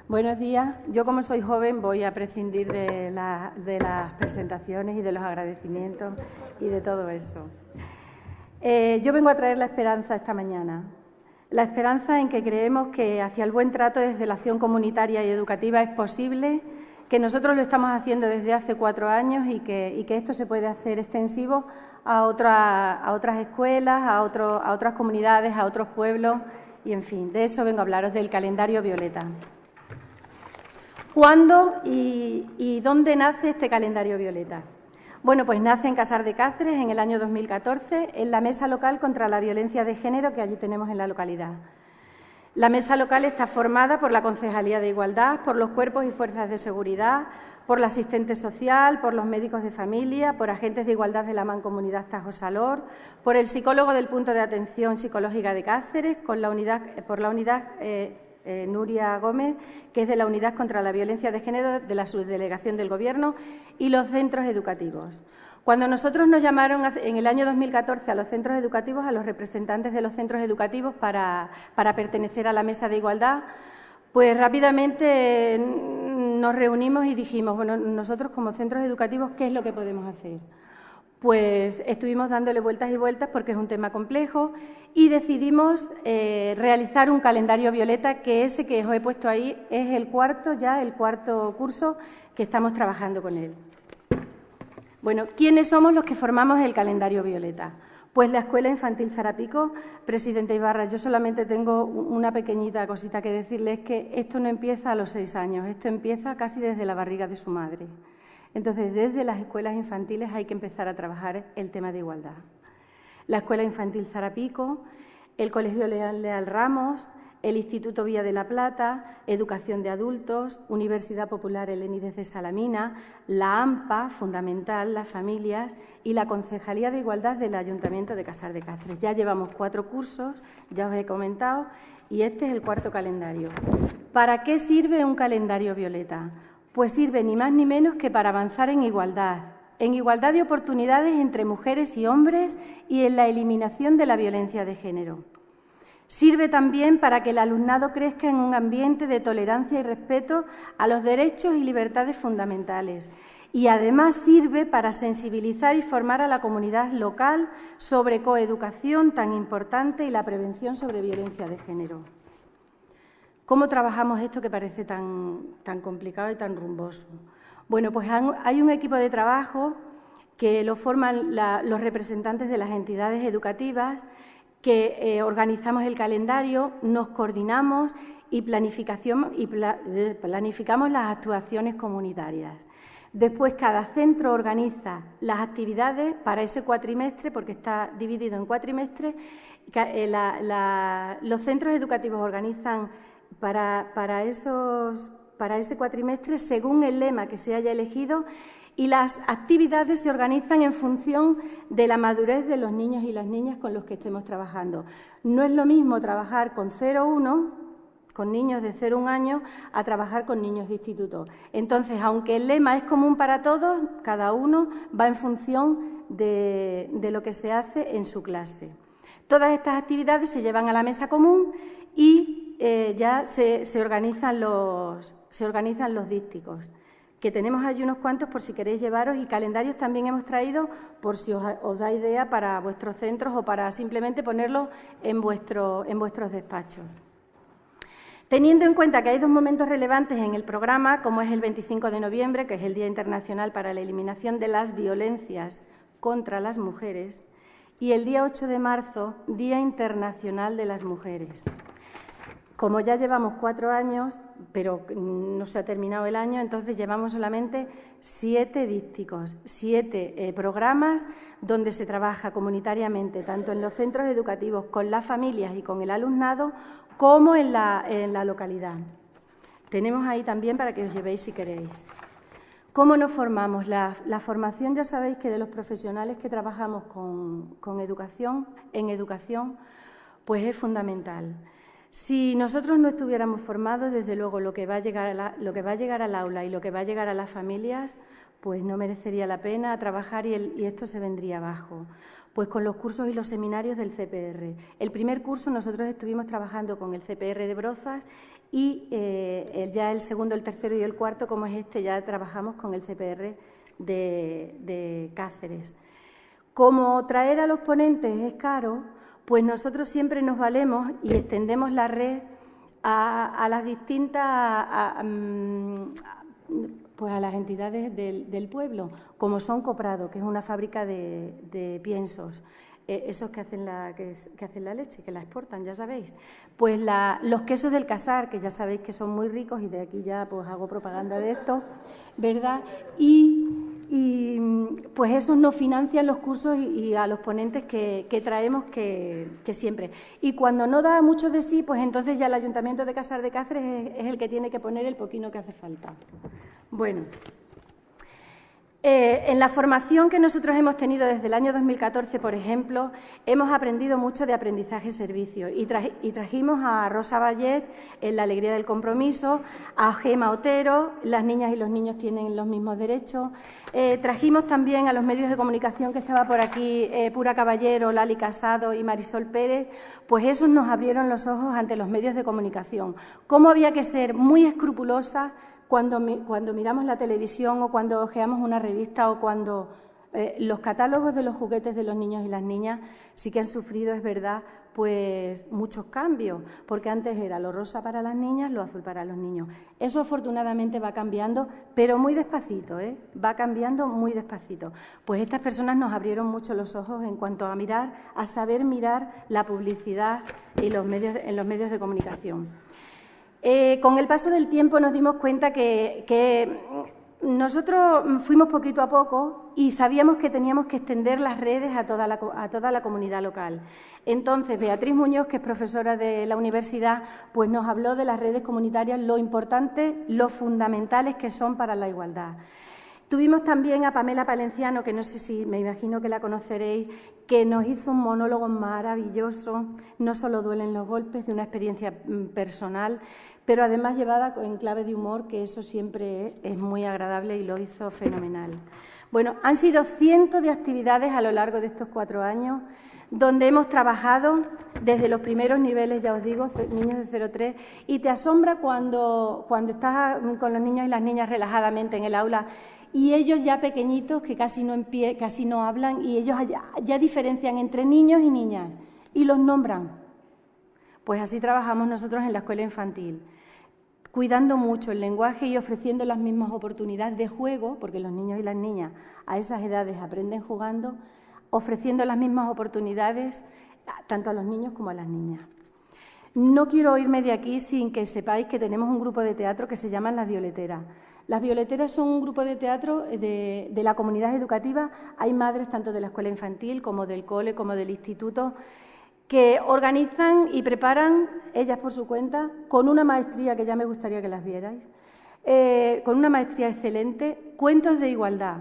Buenos días. Yo, como soy joven, voy a prescindir de las presentaciones y de los agradecimientos y de todo eso. Yo vengo a traer la esperanza esta mañana. La esperanza en que creemos que hacia el buen trato desde la acción comunitaria y educativa es posible, que nosotros lo estamos haciendo desde hace 4 años y que esto se puede hacer extensivo a otras escuelas, a otras comunidades, a otros pueblos y, en fin, de eso vengo a hablaros, del calendario violeta. ¿Cuándo y dónde nace este calendario violeta? Bueno, pues nace en Casar de Cáceres en el año 2014, en la Mesa Local contra la Violencia de Género que allí tenemos en la localidad. La mesa local está formada por la Concejalía de Igualdad, por los cuerpos y fuerzas de seguridad, por la asistente social, por los médicos de familia, por agentes de igualdad de la Mancomunidad Tajo Salor, por el psicólogo del Punto de Atención Psicológica de Cáceres, por la unidad Nuria Gómez, que es de la Unidad contra la Violencia de Género de la Subdelegación del Gobierno, y los centros educativos. Cuando nosotros nos llamaron en el año 2014 a los centros educativos, a los representantes de los centros educativos para pertenecer a la Mesa de Igualdad, pues rápidamente nos reunimos y dijimos, bueno, nosotros como centros educativos, ¿qué es lo que podemos hacer? Pues estuvimos dándole vueltas y vueltas porque es un tema complejo y decidimos realizar un calendario violeta, que ese que os he puesto ahí es el cuarto curso que estamos trabajando con él. Bueno, ¿quiénes somos los que formamos el calendario violeta? Pues la Escuela Infantil Zarapico, presidenta Ibarra, yo solamente tengo una pequeñita cosita que decirles, que esto no empieza a los 6 años, esto empieza casi desde la barriga de su madre. Entonces, desde las escuelas infantiles hay que empezar a trabajar el tema de igualdad. La Escuela Infantil Zarapico, el Colegio Leal Ramos, el Instituto Vía de la Plata, Educación de Adultos, Universidad Popular Helénides de Salamina, la AMPA, fundamental, las familias, y la Concejalía de Igualdad del Ayuntamiento de Cassar de Cáceres. Ya llevamos 4 cursos, ya os he comentado, y este es el 4º calendario. ¿Para qué sirve un calendario violeta? Pues sirve ni más ni menos que para avanzar en igualdad de oportunidades entre mujeres y hombres y en la eliminación de la violencia de género. Sirve también para que el alumnado crezca en un ambiente de tolerancia y respeto a los derechos y libertades fundamentales. Y además sirve para sensibilizar y formar a la comunidad local sobre coeducación tan importante y la prevención sobre violencia de género. ¿Cómo trabajamos esto que parece tan complicado y tan rumboso? Bueno, pues hay un equipo de trabajo que lo forman los representantes de las entidades educativas, que organizamos el calendario, nos coordinamos y planificamos las actuaciones comunitarias. Después, cada centro organiza las actividades para ese cuatrimestre, porque está dividido en cuatrimestres. Los centros educativos organizan para ese cuatrimestre según el lema que se haya elegido, y las actividades se organizan en función de la madurez de los niños y las niñas con los que estemos trabajando. No es lo mismo trabajar con 0-1, con niños de 0 a 1 año, a trabajar con niños de instituto. Entonces, aunque el lema es común para todos, cada uno va en función de lo que se hace en su clase. Todas estas actividades se llevan a la mesa común y ya se organizan los dípticos, que tenemos allí unos cuantos por si queréis llevaros, y calendarios también hemos traído por si os da idea para vuestros centros o para simplemente ponerlos en vuestros despachos. Teniendo en cuenta que hay 2 momentos relevantes en el programa, como es el 25 de noviembre, que es el Día Internacional para la Eliminación de las Violencias contra las Mujeres, y el día 8 de marzo, Día Internacional de las Mujeres. Como ya llevamos 4 años, pero no se ha terminado el año, entonces llevamos solamente 7 dípticos, 7 programas donde se trabaja comunitariamente, tanto en los centros educativos, con las familias y con el alumnado, como en la localidad. Tenemos ahí también para que os llevéis si queréis. ¿Cómo nos formamos? La formación, ya sabéis que de los profesionales que trabajamos en educación, pues es fundamental. Si nosotros no estuviéramos formados, desde luego lo que va a llegar al aula y lo que va a llegar a las familias, pues no merecería la pena trabajar y esto se vendría abajo. Pues con los cursos y los seminarios del CPR. El primer curso nosotros estuvimos trabajando con el CPR de Brozas y ya el segundo, el tercero y el cuarto, como es este, ya trabajamos con el CPR de Cáceres. Como traer a los ponentes es caro, pues nosotros siempre nos valemos y extendemos la red a las distintas, a las entidades del pueblo, como son Coprado, que es una fábrica de piensos, esos que hacen la leche, que la exportan, ya sabéis. Pues los quesos del Cassar, que ya sabéis que son muy ricos, y de aquí ya pues hago propaganda de esto, ¿verdad? Y pues esos nos financian los cursos y a los ponentes que traemos que siempre. Y cuando no da mucho de sí, pues entonces ya el Ayuntamiento de Cassar de Cáceres es el que tiene que poner el poquino que hace falta. Bueno, en la formación que nosotros hemos tenido desde el año 2014, por ejemplo, hemos aprendido mucho de aprendizaje-servicio y trajimos a Rosa Vallet en La Alegría del Compromiso, a Gema Otero, Las niñas y los niños tienen los mismos derechos. Trajimos también a los medios de comunicación, que estaba por aquí Pura Caballero, Lali Casado y Marisol Pérez, pues esos nos abrieron los ojos ante los medios de comunicación. Cómo había que ser muy escrupulosa cuando miramos la televisión o cuando hojeamos una revista o cuando Los catálogos de los juguetes de los niños y las niñas sí que han sufrido, es verdad, pues muchos cambios, porque antes era lo rosa para las niñas, lo azul para los niños. Eso afortunadamente va cambiando, pero muy despacito, va cambiando muy despacito. Pues estas personas nos abrieron mucho los ojos en cuanto a mirar, a saber mirar la publicidad y en los medios de comunicación. Con el paso del tiempo nos dimos cuenta que nosotros fuimos poquito a poco y sabíamos que teníamos que extender las redes a toda la comunidad local. Entonces, Beatriz Muñoz, que es profesora de la universidad, pues nos habló de las redes comunitarias, lo importantes, lo fundamentales que son para la igualdad. Tuvimos también a Pamela Palenciano, que no sé si, me imagino que la conoceréis, que nos hizo un monólogo maravilloso, no solo duelen los golpes, de una experiencia personal, pero además llevada en clave de humor, que eso siempre es muy agradable y lo hizo fenomenal. Bueno, han sido cientos de actividades a lo largo de estos 4 años, donde hemos trabajado desde los primeros niveles, ya os digo, niños de 0-3, y te asombra cuando estás con los niños y las niñas relajadamente en el aula y ellos ya pequeñitos, que casi no hablan, y ellos ya diferencian entre niños y niñas y los nombran. Pues así trabajamos nosotros en la escuela infantil, cuidando mucho el lenguaje y ofreciendo las mismas oportunidades de juego, porque los niños y las niñas a esas edades aprenden jugando, ofreciendo las mismas oportunidades tanto a los niños como a las niñas. No quiero irme de aquí sin que sepáis que tenemos un grupo de teatro que se llama Las Violeteras. Las Violeteras son un grupo de teatro de la comunidad educativa. Hay madres tanto de la escuela infantil como del cole, como del instituto, que organizan y preparan, ellas por su cuenta, con una maestría que ya me gustaría que las vierais, con una maestría excelente, cuentos de igualdad.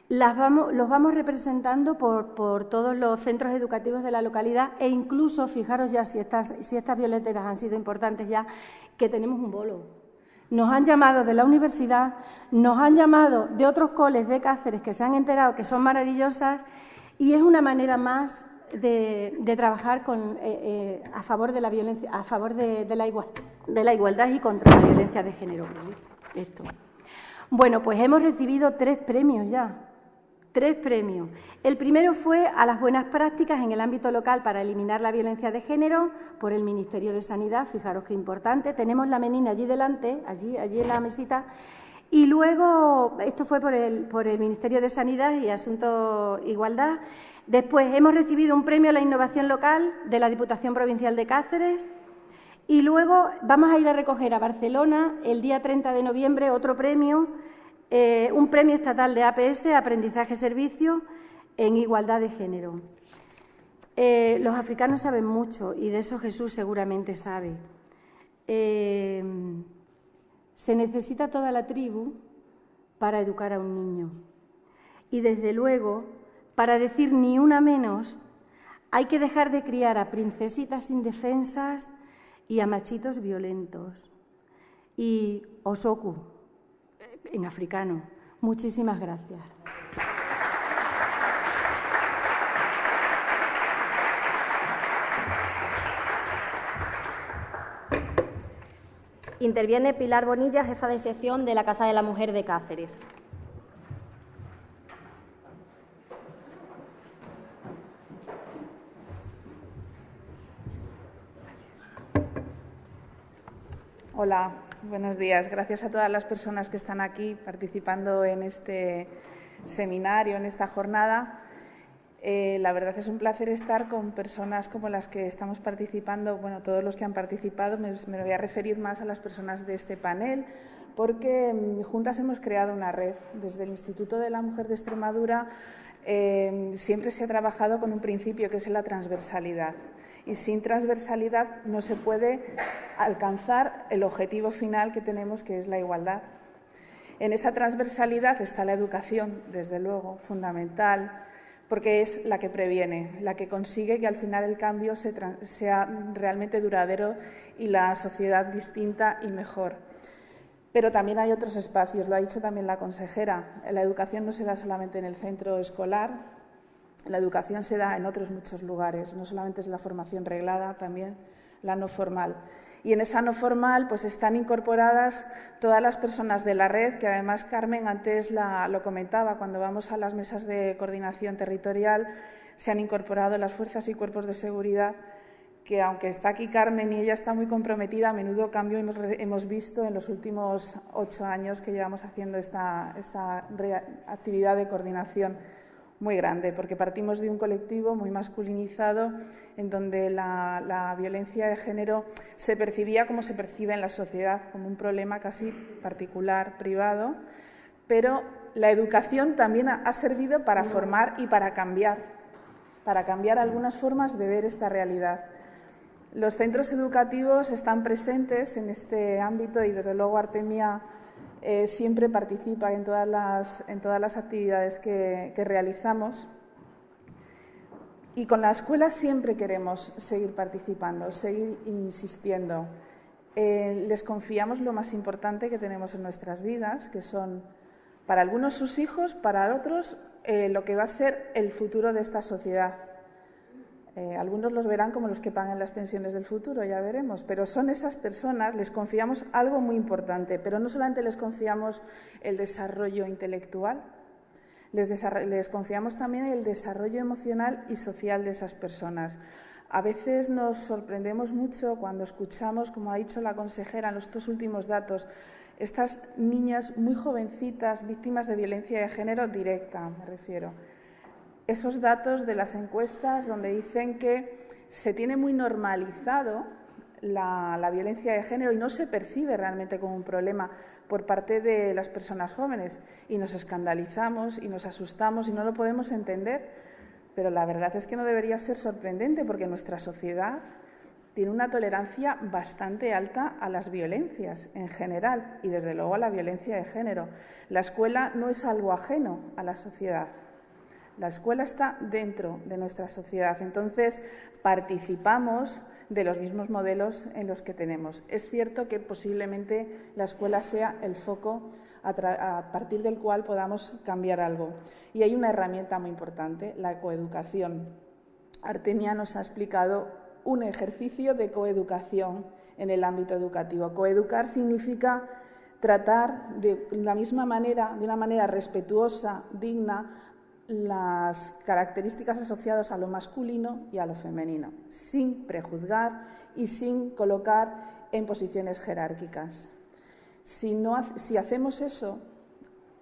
Los vamos representando por todos los centros educativos de la localidad e incluso, fijaros ya si estas violeteras han sido importantes ya, que tenemos un bolo. Nos han llamado de la universidad, nos han llamado de otros coles de Cáceres que se han enterado que son maravillosas y es una manera más de trabajar a favor de la violencia, a favor de la igualdad y contra la violencia de género. Esto. Bueno, pues hemos recibido 3 premios ya. 3 premios. El primero fue a las buenas prácticas en el ámbito local para eliminar la violencia de género por el Ministerio de Sanidad. Fijaros qué importante. Tenemos la menina allí delante, allí en la mesita. Y luego, esto fue por el Ministerio de Sanidad y Asuntos Igualdad. Después hemos recibido un premio a la innovación local de la Diputación Provincial de Cáceres. Y luego vamos a ir a recoger a Barcelona el día 30 de noviembre otro premio, un premio estatal de APS, Aprendizaje Servicio, en igualdad de género. Los africanos saben mucho y de eso Jesús seguramente sabe. Se necesita toda la tribu para educar a un niño. Y desde luego, para decir ni una menos, hay que dejar de criar a princesitas indefensas y a machitos violentos. Y Osoku, en africano. Muchísimas gracias. Interviene Pilar Bonilla, jefa de sección de la Casa de la Mujer de Cáceres. Hola, buenos días. Gracias a todas las personas que están aquí participando en este seminario, en esta jornada. La verdad es un placer estar con personas como las que estamos participando, bueno, todos los que han participado. Me voy a referir más a las personas de este panel, porque juntas hemos creado una red. Desde el Instituto de la Mujer de Extremadura siempre se ha trabajado con un principio que es la transversalidad. Y sin transversalidad no se puede alcanzar el objetivo final que tenemos, que es la igualdad. En esa transversalidad está la educación, desde luego, fundamental, porque es la que previene, la que consigue que al final el cambio sea realmente duradero y la sociedad distinta y mejor. Pero también hay otros espacios, lo ha dicho también la consejera. La educación no se da solamente en el centro escolar. La educación se da en otros muchos lugares, no solamente es la formación reglada, también la no formal. Y en esa no formal pues están incorporadas todas las personas de la red, que además Carmen antes lo comentaba, cuando vamos a las mesas de coordinación territorial se han incorporado las fuerzas y cuerpos de seguridad, que aunque está aquí Carmen y ella está muy comprometida, a menudo cambio hemos visto en los últimos 8 años que llevamos haciendo esta actividad de coordinación muy grande, porque partimos de un colectivo muy masculinizado en donde la violencia de género se percibía como se percibe en la sociedad, como un problema casi particular, privado, pero la educación también ha servido para formar y para cambiar algunas formas de ver esta realidad. Los centros educativos están presentes en este ámbito y, desde luego, Artemia siempre participa en todas las actividades que realizamos. Y con la escuela siempre queremos seguir participando, seguir insistiendo. Les confiamos lo más importante que tenemos en nuestras vidas, que son para algunos sus hijos, para otros lo que va a ser el futuro de esta sociedad. Algunos los verán como los que pagan las pensiones del futuro, ya veremos, pero son esas personas, les confiamos algo muy importante, pero no solamente les confiamos el desarrollo intelectual, les confiamos también el desarrollo emocional y social de esas personas. A veces nos sorprendemos mucho cuando escuchamos, como ha dicho la consejera en estos últimos datos, estas niñas muy jovencitas, víctimas de violencia de género directa, me refiero. Esos datos de las encuestas donde dicen que se tiene muy normalizado la violencia de género y no se percibe realmente como un problema por parte de las personas jóvenes, y nos escandalizamos y nos asustamos y no lo podemos entender, pero la verdad es que no debería ser sorprendente, porque nuestra sociedad tiene una tolerancia bastante alta a las violencias en general y, desde luego, a la violencia de género. La escuela no es algo ajeno a la sociedad. La escuela está dentro de nuestra sociedad, entonces participamos de los mismos modelos en los que tenemos. Es cierto que posiblemente la escuela sea el foco a partir del cual podamos cambiar algo. Y hay una herramienta muy importante, la coeducación. Artemia nos ha explicado un ejercicio de coeducación en el ámbito educativo. Coeducar significa tratar de la misma manera, de una manera respetuosa, digna, las características asociadas a lo masculino y a lo femenino, sin prejuzgar y sin colocar en posiciones jerárquicas. Si hacemos eso,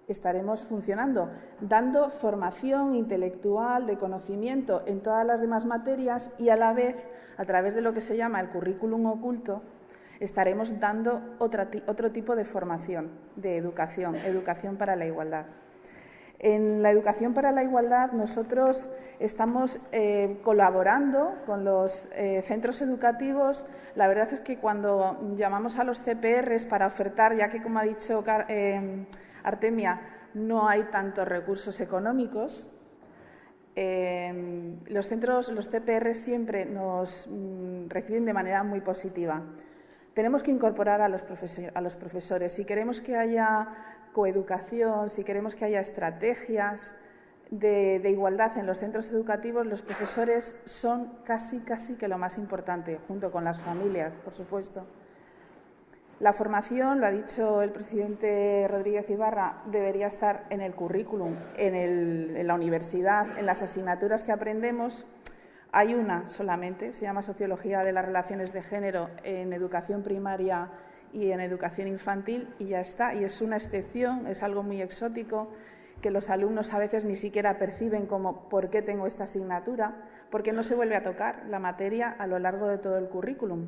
estaremos funcionando, dando formación intelectual, de conocimiento en todas las demás materias, y a la vez, a través de lo que se llama el currículum oculto, estaremos dando otro tipo de formación, de educación para la igualdad. En la educación para la igualdad nosotros estamos colaborando con los centros educativos. La verdad es que cuando llamamos a los CPRs para ofertar, ya que, como ha dicho Artemia, no hay tantos recursos económicos, los CPR siempre nos reciben de manera muy positiva. Tenemos que incorporar a los profesores. Si queremos que haya coeducación, si queremos que haya estrategias de igualdad en los centros educativos, los profesores son casi que lo más importante, junto con las familias, por supuesto. La formación, lo ha dicho el presidente Rodríguez Ibarra, debería estar en el currículum, en la universidad, en las asignaturas que aprendemos. Hay una solamente, se llama Sociología de las Relaciones de Género, en educación primaria y en educación infantil, y ya está. Y es una excepción, es algo muy exótico, que los alumnos a veces ni siquiera perciben como ¿por qué tengo esta asignatura? Porque no se vuelve a tocar la materia a lo largo de todo el currículum.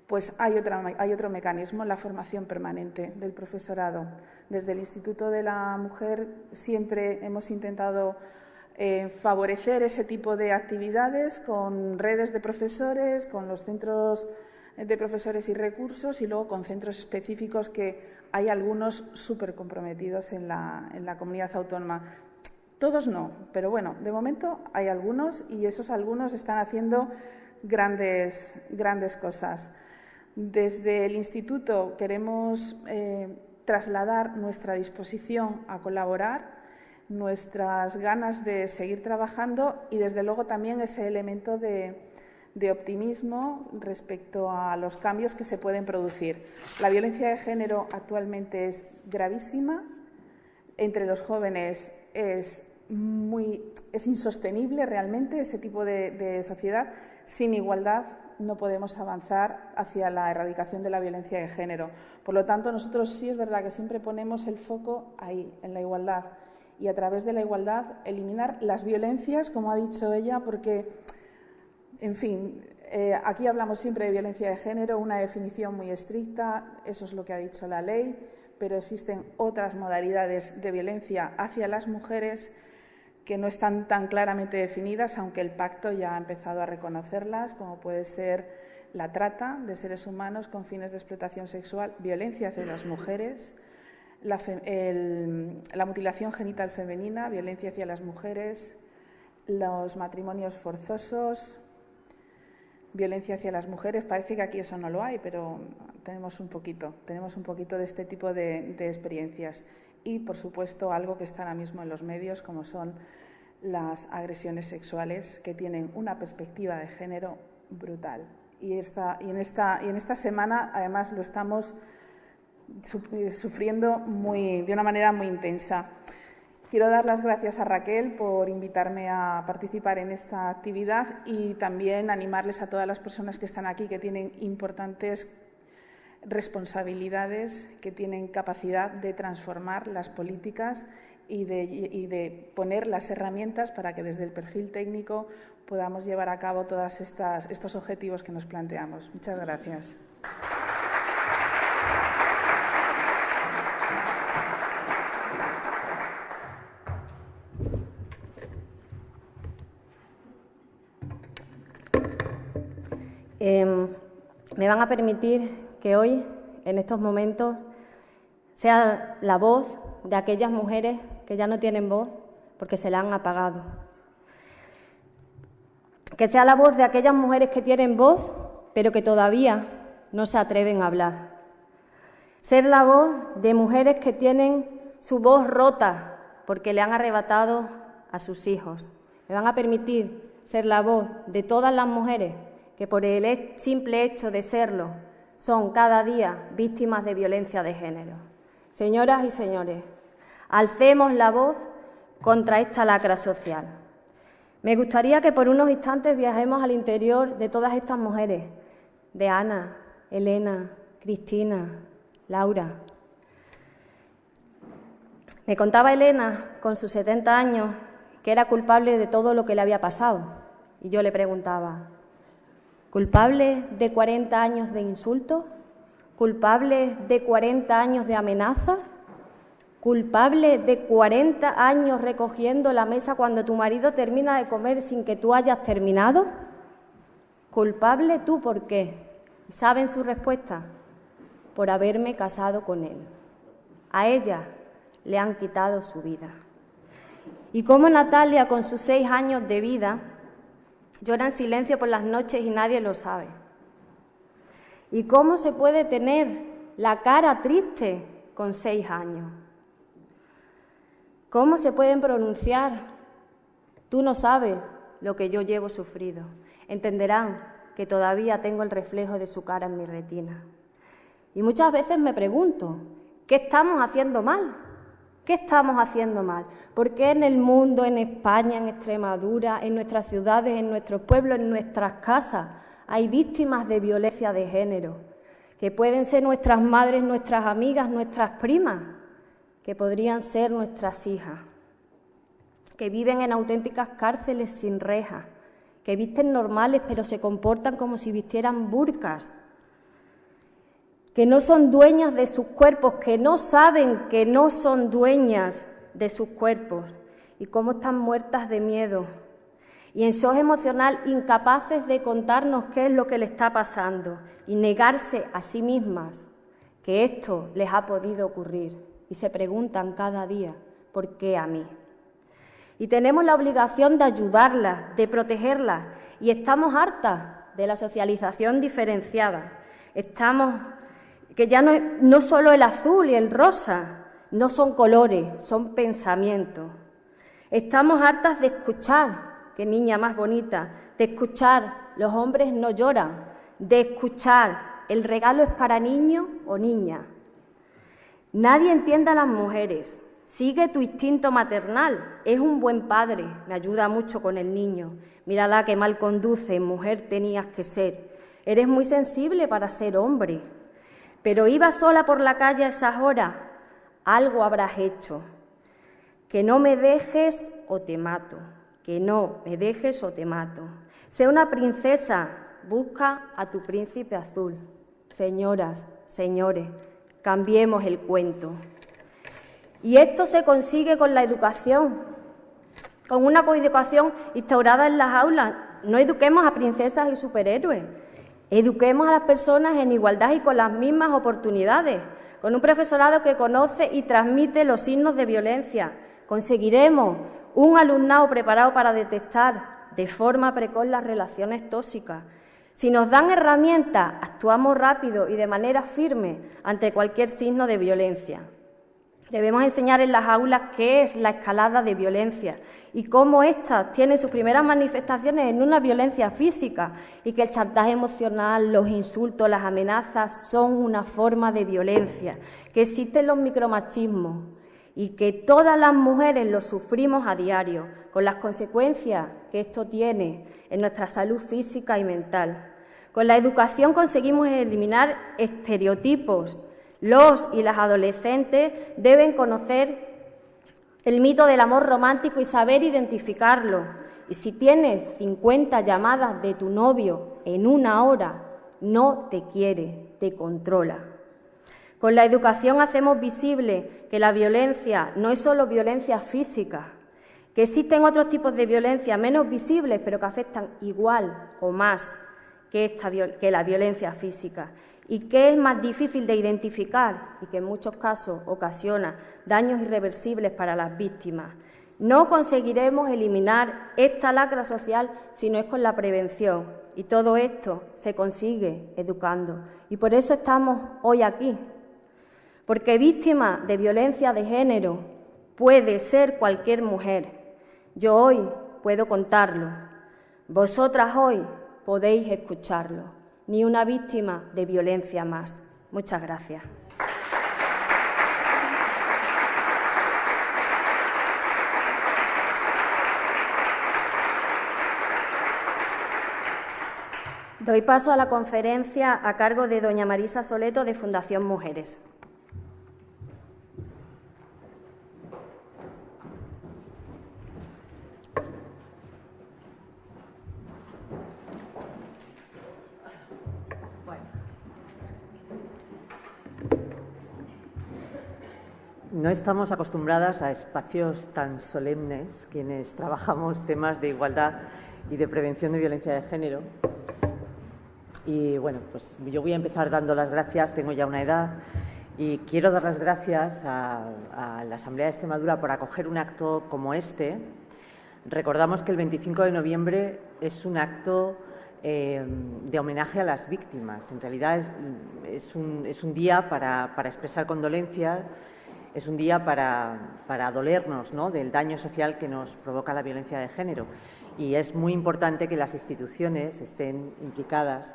Pues hay otro mecanismo, la formación permanente del profesorado. Desde el Instituto de la Mujer siempre hemos intentado favorecer ese tipo de actividades con redes de profesores, con los centros de profesores y recursos, y luego con centros específicos, que hay algunos súper comprometidos en la comunidad autónoma. Todos no, pero bueno, de momento hay algunos, y esos algunos están haciendo grandes cosas. Desde el Instituto queremos trasladar nuestra disposición a colaborar, nuestras ganas de seguir trabajando, y desde luego también ese elemento de de optimismo respecto a los cambios que se pueden producir. La violencia de género actualmente es gravísima, entre los jóvenes es insostenible realmente ese tipo de sociedad. Sin igualdad no podemos avanzar hacia la erradicación de la violencia de género. Por lo tanto, nosotros sí es verdad que siempre ponemos el foco ahí, en la igualdad, y a través de la igualdad eliminar las violencias, como ha dicho ella, porque, en fin, aquí hablamos siempre de violencia de género, una definición muy estricta, eso es lo que ha dicho la ley, pero existen otras modalidades de violencia hacia las mujeres que no están tan claramente definidas, aunque el pacto ya ha empezado a reconocerlas, como puede ser la trata de seres humanos con fines de explotación sexual, violencia hacia las mujeres, la mutilación genital femenina, violencia hacia las mujeres, los matrimonios forzosos, violencia hacia las mujeres. Parece que aquí eso no lo hay, pero tenemos un poquito de este tipo de experiencias. Y, por supuesto, algo que está ahora mismo en los medios, como son las agresiones sexuales, que tienen una perspectiva de género brutal. Y en esta semana, además, lo estamos sufriendo de una manera muy intensa. Quiero dar las gracias a Raquel por invitarme a participar en esta actividad y también animarles a todas las personas que están aquí, que tienen importantes responsabilidades, que tienen capacidad de transformar las políticas y de poner las herramientas para que desde el perfil técnico podamos llevar a cabo todos estos objetivos que nos planteamos. Muchas gracias. Me van a permitir que hoy, en estos momentos, sea la voz de aquellas mujeres que ya no tienen voz porque se la han apagado. Que sea la voz de aquellas mujeres que tienen voz pero que todavía no se atreven a hablar. Ser la voz de mujeres que tienen su voz rota porque le han arrebatado a sus hijos. Me van a permitir ser la voz de todas las mujeres que por el simple hecho de serlo son cada día víctimas de violencia de género. Señoras y señores, alcemos la voz contra esta lacra social. Me gustaría que por unos instantes viajemos al interior de todas estas mujeres, de Ana, Elena, Cristina, Laura. Me contaba Elena, con sus 70 años, que era culpable de todo lo que le había pasado. Y yo le preguntaba, ¿culpable de 40 años de insultos? ¿Culpable de 40 años de amenazas? ¿Culpable de 40 años recogiendo la mesa cuando tu marido termina de comer sin que tú hayas terminado? ¿Culpable tú por qué? ¿Saben su respuesta? Por haberme casado con él. A ella le han quitado su vida. Y como Natalia, con sus 6 años de vida, llora en silencio por las noches y nadie lo sabe. ¿Y cómo se puede tener la cara triste con 6 años? ¿Cómo se pueden pronunciar? Tú no sabes lo que yo llevo sufrido. Entenderán que todavía tengo el reflejo de su cara en mi retina. Y muchas veces me pregunto, ¿qué estamos haciendo mal? ¿Qué estamos haciendo mal? ¿Por qué en el mundo, en España, en Extremadura, en nuestras ciudades, en nuestros pueblos, en nuestras casas, hay víctimas de violencia de género? Que pueden ser nuestras madres, nuestras amigas, nuestras primas, que podrían ser nuestras hijas, que viven en auténticas cárceles sin rejas, que visten normales pero se comportan como si vistieran burkas, que no son dueñas de sus cuerpos, que no saben que no son dueñas de sus cuerpos y cómo están muertas de miedo y en shock emocional incapaces de contarnos qué es lo que les está pasando y negarse a sí mismas que esto les ha podido ocurrir y se preguntan cada día, ¿por qué a mí? Y tenemos la obligación de ayudarlas, de protegerlas y estamos hartas de la socialización diferenciada. Estamos que ya no solo el azul y el rosa, no son colores, son pensamientos. Estamos hartas de escuchar, qué niña más bonita, de escuchar los hombres no lloran, de escuchar el regalo es para niño o niña. Nadie entiende a las mujeres. Sigue tu instinto maternal. Es un buen padre. Me ayuda mucho con el niño. Mírala que mal conduce. Mujer tenías que ser. Eres muy sensible para ser hombre. Pero iba sola por la calle a esas horas. Algo habrás hecho. Que no me dejes o te mato. Que no me dejes o te mato. Sé una princesa. Busca a tu príncipe azul. Señoras, señores, cambiemos el cuento. Y esto se consigue con la educación, con una coeducación instaurada en las aulas. No eduquemos a princesas y superhéroes, eduquemos a las personas en igualdad y con las mismas oportunidades, con un profesorado que conoce y transmite los signos de violencia. Conseguiremos un alumnado preparado para detectar de forma precoz las relaciones tóxicas. Si nos dan herramientas, actuamos rápido y de manera firme ante cualquier signo de violencia. Debemos enseñar en las aulas qué es la escalada de violencia y cómo ésta tiene sus primeras manifestaciones en una violencia física y que el chantaje emocional, los insultos, las amenazas son una forma de violencia, que existen los micromachismos y que todas las mujeres los sufrimos a diario, con las consecuencias que esto tiene en nuestra salud física y mental. Con la educación conseguimos eliminar estereotipos. Los y las adolescentes deben conocer el mito del amor romántico y saber identificarlo. Y si tienes 50 llamadas de tu novio en una hora, no te quiere, te controla. Con la educación hacemos visible que la violencia no es solo violencia física, que existen otros tipos de violencia menos visibles, pero que afectan igual o más que la violencia física, y que es más difícil de identificar y que en muchos casos ocasiona daños irreversibles para las víctimas. No conseguiremos eliminar esta lacra social si no es con la prevención, y todo esto se consigue educando. Y por eso estamos hoy aquí, porque víctima de violencia de género puede ser cualquier mujer. Yo hoy puedo contarlo, vosotras hoy podéis escucharlo. Ni una víctima de violencia más. Muchas gracias. Doy paso a la conferencia a cargo de doña Marisa Soleto, de Fundación Mujeres. No estamos acostumbradas a espacios tan solemnes quienes trabajamos temas de igualdad y de prevención de violencia de género. Y bueno, pues yo voy a empezar dando las gracias, tengo ya una edad, y quiero dar las gracias a la Asamblea de Extremadura por acoger un acto como este. Recordamos que el 25 de noviembre es un acto de homenaje a las víctimas. En realidad es un día para expresar condolencias. Es un día para dolernos, ¿no?, del daño social que nos provoca la violencia de género. Y es muy importante que las instituciones estén implicadas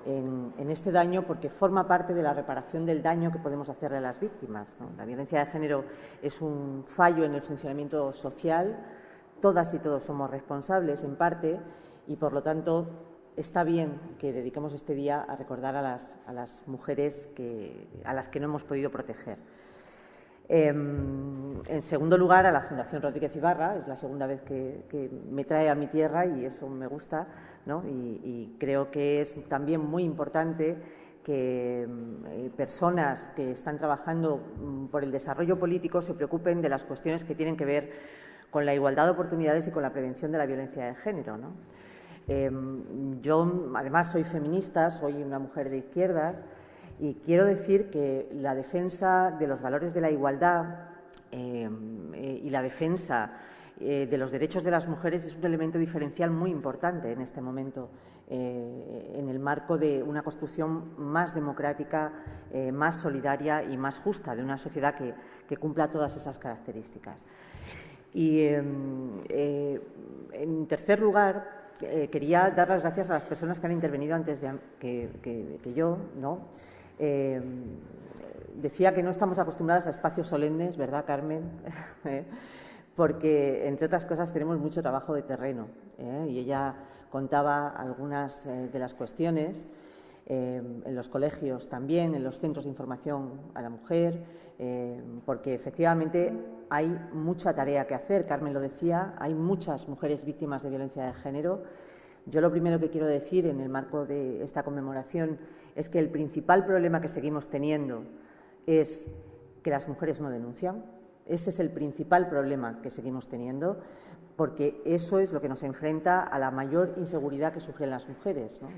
en este daño, porque forma parte de la reparación del daño que podemos hacerle a las víctimas, ¿no? La violencia de género es un fallo en el funcionamiento social. Todas y todos somos responsables, en parte, y por lo tanto está bien que dediquemos este día a recordar a las mujeres a las que no hemos podido proteger. En segundo lugar, a la Fundación Rodríguez Ibarra. Es la segunda vez que me trae a mi tierra y eso me gusta, ¿no? Y creo que es también muy importante que personas que están trabajando por el desarrollo político se preocupen de las cuestiones que tienen que ver con la igualdad de oportunidades y con la prevención de la violencia de género, ¿no? Yo, además, soy feminista, soy una mujer de izquierdas. Y quiero decir que la defensa de los valores de la igualdad y la defensa de los derechos de las mujeres es un elemento diferencial muy importante en este momento, en el marco de una construcción más democrática, más solidaria y más justa, de una sociedad que cumpla todas esas características. Y, en tercer lugar, quería dar las gracias a las personas que han intervenido antes que yo, ¿no? Decía que no estamos acostumbradas a espacios solemnes, ¿verdad, Carmen? Porque, entre otras cosas, tenemos mucho trabajo de terreno, y ella contaba algunas de las cuestiones, en los colegios también, en los centros de información a la mujer, porque efectivamente hay mucha tarea que hacer. Carmen lo decía, hay muchas mujeres víctimas de violencia de género. Yo lo primero que quiero decir en el marco de esta conmemoración es que el principal problema que seguimos teniendo es que las mujeres no denuncian. Ese es el principal problema que seguimos teniendo, porque eso es lo que nos enfrenta a la mayor inseguridad que sufren las mujeres, ¿no?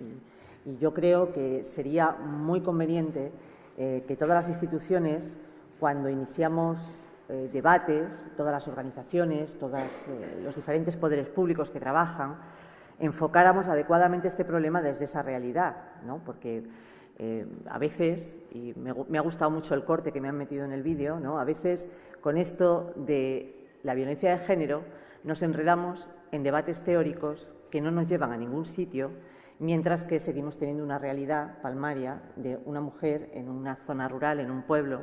Y yo creo que sería muy conveniente que todas las instituciones, cuando iniciamos debates, todas las organizaciones, todos los diferentes poderes públicos que trabajan, enfocáramos adecuadamente este problema desde esa realidad, ¿no? Porque a veces, y me ha gustado mucho el corte que me han metido en el vídeo, ¿no? A veces con esto de la violencia de género nos enredamos en debates teóricos que no nos llevan a ningún sitio, mientras que seguimos teniendo una realidad palmaria de una mujer en una zona rural, en un pueblo,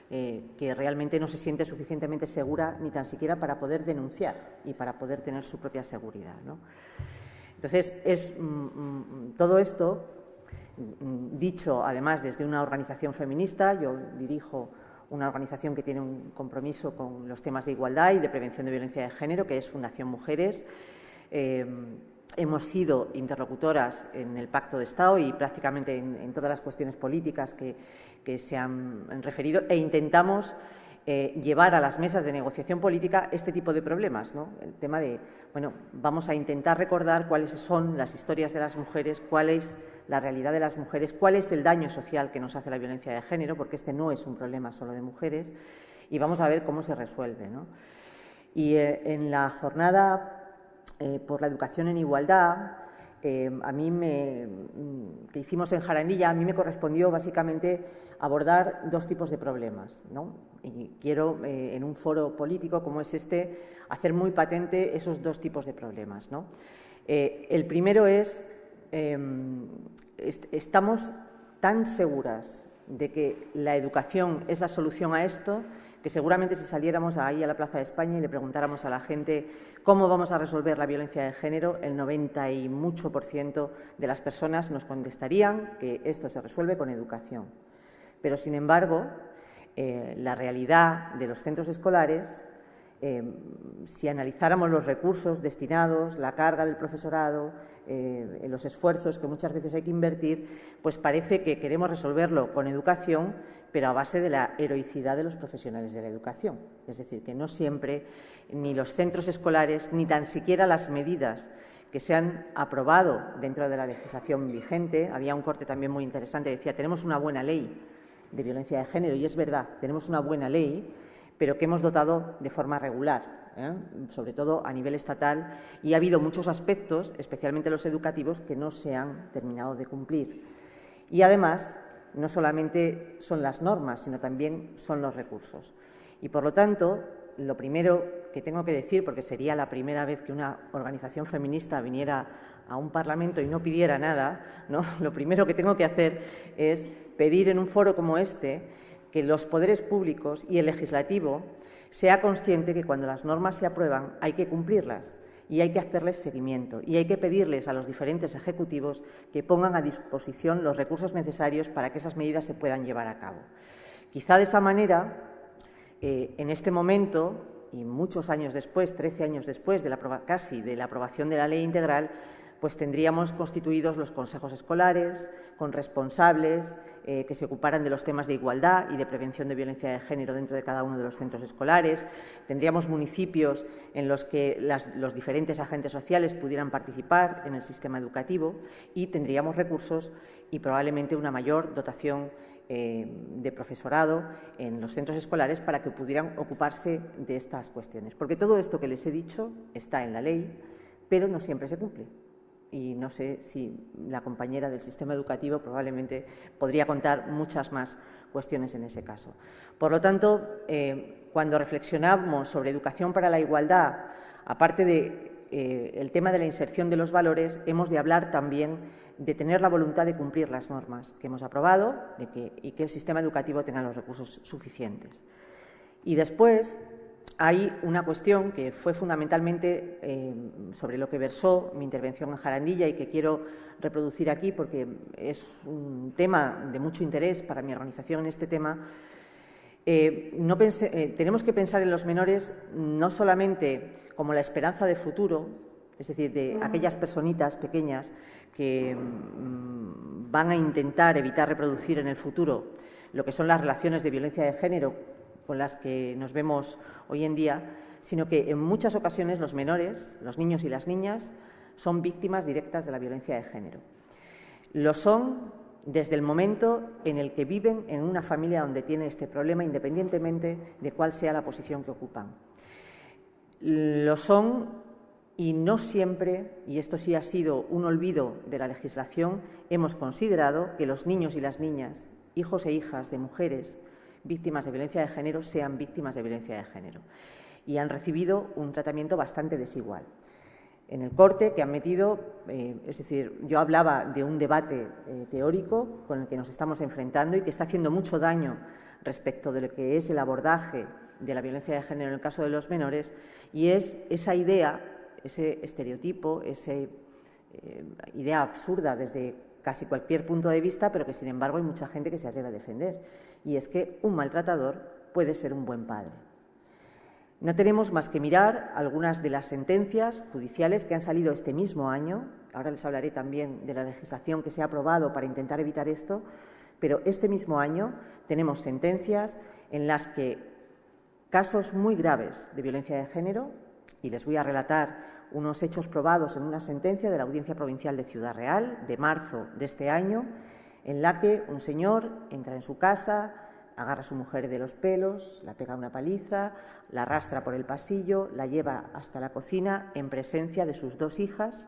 que realmente no se siente suficientemente segura ni tan siquiera para poder denunciar y para poder tener su propia seguridad, ¿no? Entonces, todo esto, dicho además desde una organización feminista. Yo dirijo una organización que tiene un compromiso con los temas de igualdad y de prevención de violencia de género, que es Fundación Mujeres. Hemos sido interlocutoras en el Pacto de Estado y prácticamente en todas las cuestiones políticas que se han referido, e intentamos llevar a las mesas de negociación política este tipo de problemas, ¿no? El tema de, bueno, vamos a intentar recordar cuáles son las historias de las mujeres, cuál es la realidad de las mujeres, cuál es el daño social que nos hace la violencia de género, porque este no es un problema solo de mujeres, y vamos a ver cómo se resuelve, ¿no? Y en la jornada por la educación en igualdad, a mí que hicimos en Jarandilla, a mí me correspondió básicamente abordar dos tipos de problemas, ¿no? Y quiero, en un foro político como es este, hacer muy patente esos dos tipos de problemas, ¿no? El primero es, estamos tan seguras de que la educación es la solución a esto, que seguramente si saliéramos ahí a la Plaza de España y le preguntáramos a la gente cómo vamos a resolver la violencia de género, el 90 y mucho % de las personas nos contestarían que esto se resuelve con educación. Pero, sin embargo, la realidad de los centros escolares, si analizáramos los recursos destinados, la carga del profesorado, los esfuerzos que muchas veces hay que invertir, pues parece que queremos resolverlo con educación, pero a base de la heroicidad de los profesionales de la educación. Es decir, que no siempre ni los centros escolares, ni tan siquiera las medidas que se han aprobado dentro de la legislación vigente. Había un corte también muy interesante, decía, tenemos una buena ley de violencia de género, y es verdad, tenemos una buena ley, pero que hemos dotado de forma regular, sobre todo a nivel estatal, y ha habido muchos aspectos, especialmente los educativos, que no se han terminado de cumplir. Y además, no solamente son las normas, sino también son los recursos. Y, por lo tanto, lo primero que tengo que decir, porque sería la primera vez que una organización feminista viniera a un parlamento y no pidiera nada, ¿no? Lo primero que tengo que hacer es pedir en un foro como este que los poderes públicos y el legislativo sea consciente que cuando las normas se aprueban hay que cumplirlas y hay que hacerles seguimiento y hay que pedirles a los diferentes ejecutivos que pongan a disposición los recursos necesarios para que esas medidas se puedan llevar a cabo. Quizá de esa manera, en este momento y muchos años después, 13 años después casi de la aprobación de la ley integral, pues tendríamos constituidos los consejos escolares con responsables que se ocuparan de los temas de igualdad y de prevención de violencia de género dentro de cada uno de los centros escolares. Tendríamos municipios en los que los diferentes agentes sociales pudieran participar en el sistema educativo y tendríamos recursos y probablemente una mayor dotación de profesorado en los centros escolares para que pudieran ocuparse de estas cuestiones. Porque todo esto que les he dicho está en la ley, pero no siempre se cumple. Y no sé si la compañera del sistema educativo probablemente podría contar muchas más cuestiones en ese caso. Por lo tanto, cuando reflexionamos sobre educación para la igualdad, aparte de el tema de la inserción de los valores hemos de hablar también de tener la voluntad de cumplir las normas que hemos aprobado y que el sistema educativo tenga los recursos suficientes. Y después hay una cuestión que fue fundamentalmente sobre lo que versó mi intervención en Jarandilla y que quiero reproducir aquí porque es un tema de mucho interés para mi organización en este tema. Tenemos que pensar en los menores no solamente como la esperanza de futuro, es decir, de aquellas personitas pequeñas que van a intentar evitar reproducir en el futuro lo que son las relaciones de violencia de género con las que nos vemos hoy en día, sino que en muchas ocasiones los menores, los niños y las niñas, son víctimas directas de la violencia de género. Lo son desde el momento en el que viven en una familia donde tiene este problema, independientemente de cuál sea la posición que ocupan. Lo son y no siempre, y esto sí ha sido un olvido de la legislación, hemos considerado que los niños y las niñas, hijos e hijas de mujeres víctimas de violencia de género, sean víctimas de violencia de género. Y han recibido un tratamiento bastante desigual. En el corte que han metido, es decir, yo hablaba de un debate teórico con el que nos estamos enfrentando y que está haciendo mucho daño respecto de lo que es el abordaje de la violencia de género en el caso de los menores, y es esa idea, ese estereotipo, esa idea absurda desde casi cualquier punto de vista, pero que sin embargo hay mucha gente que se atreve a defender, y es que un maltratador puede ser un buen padre. No tenemos más que mirar algunas de las sentencias judiciales que han salido este mismo año. Ahora les hablaré también de la legislación que se ha aprobado para intentar evitar esto, pero este mismo año tenemos sentencias en las que casos muy graves de violencia de género, y les voy a relatar unos hechos probados en una sentencia de la Audiencia Provincial de Ciudad Real de marzo de este año, en la que un señor entra en su casa, agarra a su mujer de los pelos, la pega una paliza, la arrastra por el pasillo, la lleva hasta la cocina en presencia de sus dos hijas,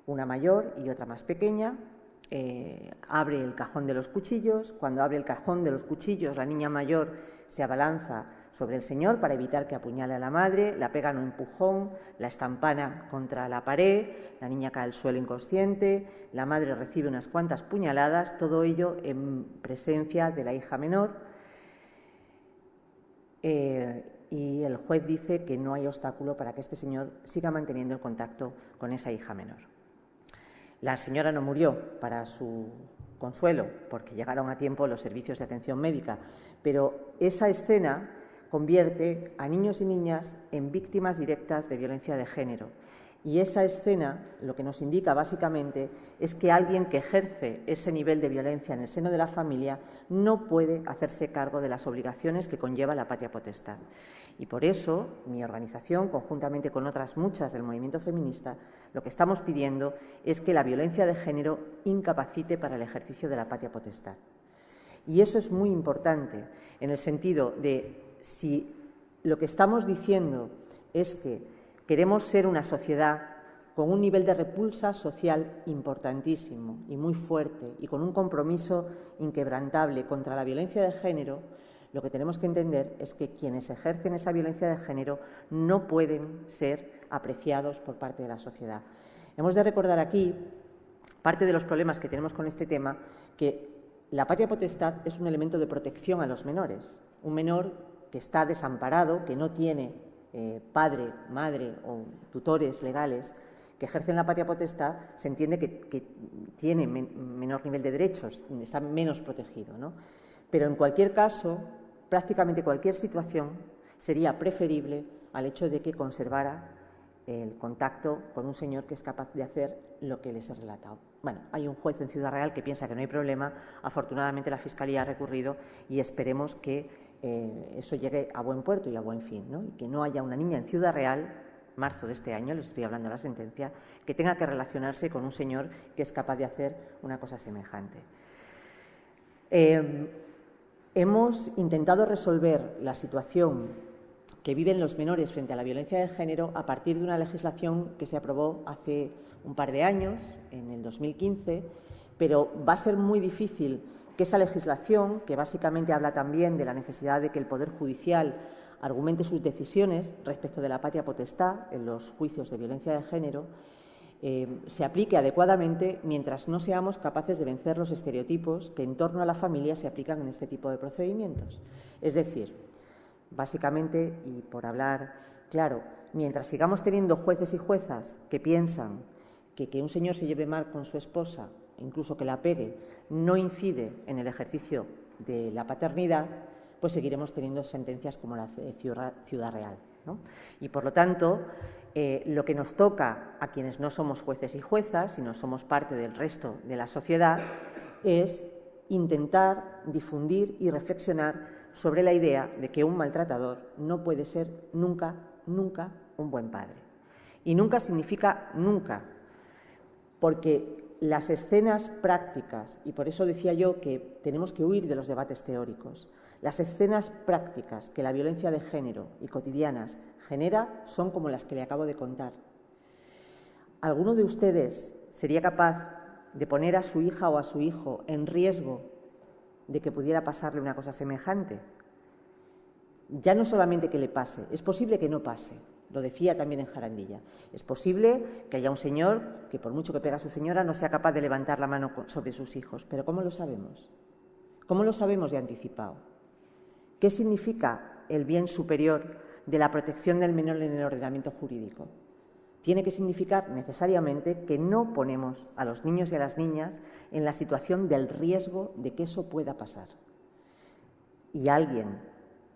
una mayor y otra más pequeña. Abre el cajón de los cuchillos. Cuando abre el cajón de los cuchillos, la niña mayor se abalanza sobre el señor para evitar que apuñale a la madre, la pega un empujón, la estampana contra la pared, la niña cae al suelo inconsciente, la madre recibe unas cuantas puñaladas, todo ello en presencia de la hija menor. Y el juez dice que no hay obstáculo para que este señor siga manteniendo el contacto con esa hija menor. La señora no murió, para su consuelo, porque llegaron a tiempo los servicios de atención médica, pero esa escena convierte a niños y niñas en víctimas directas de violencia de género. Y esa escena lo que nos indica básicamente es que alguien que ejerce ese nivel de violencia en el seno de la familia no puede hacerse cargo de las obligaciones que conlleva la patria potestad. Y por eso mi organización, conjuntamente con otras muchas del movimiento feminista, lo que estamos pidiendo es que la violencia de género incapacite para el ejercicio de la patria potestad. Y eso es muy importante en el sentido de si lo que estamos diciendo es que queremos ser una sociedad con un nivel de repulsa social importantísimo y muy fuerte y con un compromiso inquebrantable contra la violencia de género, lo que tenemos que entender es que quienes ejercen esa violencia de género no pueden ser apreciados por parte de la sociedad. Hemos de recordar aquí, parte de los problemas que tenemos con este tema, que la patria potestad es un elemento de protección a los menores. Un menor que está desamparado, que no tiene padre, madre o tutores legales que ejercen la patria potestad, se entiende que tiene menor nivel de derechos, está menos protegido, ¿no? Pero en cualquier caso, prácticamente cualquier situación sería preferible al hecho de que conservara el contacto con un señor que es capaz de hacer lo que les he relatado. Bueno, hay un juez en Ciudad Real que piensa que no hay problema. Afortunadamente la Fiscalía ha recurrido y esperemos que eso llegue a buen puerto y a buen fin, ¿no? Y que no haya una niña en Ciudad Real, marzo de este año, les estoy hablando de la sentencia, que tenga que relacionarse con un señor que es capaz de hacer una cosa semejante. Hemos intentado resolver la situación que viven los menores frente a la violencia de género a partir de una legislación que se aprobó hace un par de años, en el 2015, pero va a ser muy difícil que esa legislación, que básicamente habla también de la necesidad de que el Poder Judicial argumente sus decisiones respecto de la patria potestad en los juicios de violencia de género se aplique adecuadamente mientras no seamos capaces de vencer los estereotipos que en torno a la familia se aplican en este tipo de procedimientos. Es decir, básicamente, y por hablar claro, mientras sigamos teniendo jueces y juezas que piensan que un señor se lleve mal con su esposa, incluso que la pegue, no incide en el ejercicio de la paternidad, pues seguiremos teniendo sentencias como la de Ciudad Real, ¿no? Y, por lo tanto, lo que nos toca a quienes no somos jueces y juezas, sino somos parte del resto de la sociedad, es intentar difundir y reflexionar sobre la idea de que un maltratador no puede ser nunca, nunca un buen padre. Y nunca significa nunca, porque las escenas prácticas, y por eso decía yo que tenemos que huir de los debates teóricos, las escenas prácticas que la violencia de género y cotidianas genera son como las que le acabo de contar. ¿Alguno de ustedes sería capaz de poner a su hija o a su hijo en riesgo de que pudiera pasarle una cosa semejante? Ya no solamente que le pase, es posible que no pase. Lo decía también en Jarandilla. Es posible que haya un señor que, por mucho que pega a su señora, no sea capaz de levantar la mano sobre sus hijos. Pero ¿cómo lo sabemos? ¿Cómo lo sabemos de anticipado? ¿Qué significa el bien superior de la protección del menor en el ordenamiento jurídico? Tiene que significar necesariamente que no ponemos a los niños y a las niñas en la situación del riesgo de que eso pueda pasar. Y alguien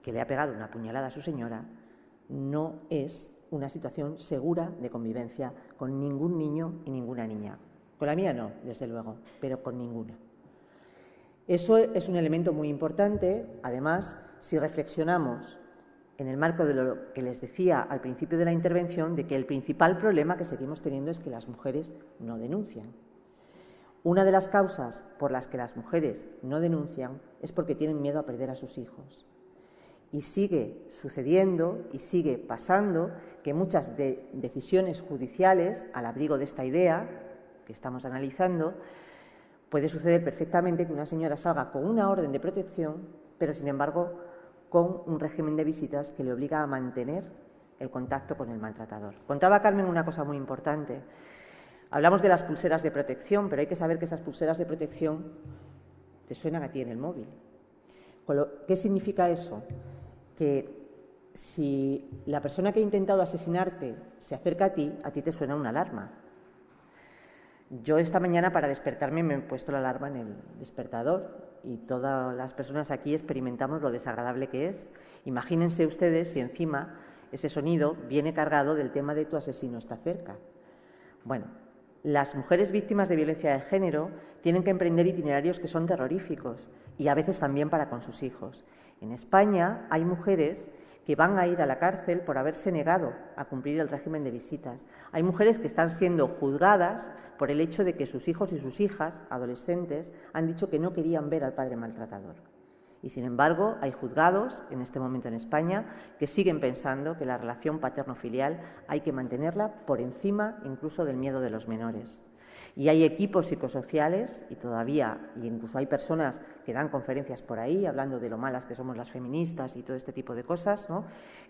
que le ha pegado una puñalada a su señora no es una situación segura de convivencia con ningún niño y ninguna niña. Con la mía no, desde luego, pero con ninguna. Eso es un elemento muy importante. Además, si reflexionamos en el marco de lo que les decía al principio de la intervención, de que el principal problema que seguimos teniendo es que las mujeres no denuncian. Una de las causas por las que las mujeres no denuncian es porque tienen miedo a perder a sus hijos. Y sigue sucediendo y sigue pasando que muchas decisiones judiciales, al abrigo de esta idea que estamos analizando, puede suceder perfectamente que una señora salga con una orden de protección, pero sin embargo con un régimen de visitas que le obliga a mantener el contacto con el maltratador. Contaba Carmen una cosa muy importante. Hablamos de las pulseras de protección, pero hay que saber que esas pulseras de protección te suenan a ti en el móvil. ¿Qué significa eso? Que si la persona que ha intentado asesinarte se acerca a ti te suena una alarma. Yo esta mañana para despertarme me he puesto la alarma en el despertador y todas las personas aquí experimentamos lo desagradable que es. Imagínense ustedes si encima ese sonido viene cargado del tema de tu asesino está cerca. Bueno, las mujeres víctimas de violencia de género tienen que emprender itinerarios que son terroríficos y a veces también para con sus hijos. En España hay mujeres que van a ir a la cárcel por haberse negado a cumplir el régimen de visitas. Hay mujeres que están siendo juzgadas por el hecho de que sus hijos y sus hijas, adolescentes, han dicho que no querían ver al padre maltratador. Y, sin embargo, hay juzgados en este momento en España que siguen pensando que la relación paterno-filial hay que mantenerla por encima incluso del miedo de los menores. Y hay equipos psicosociales y incluso hay personas que dan conferencias por ahí hablando de lo malas que somos las feministas y todo este tipo de cosas, ¿no?,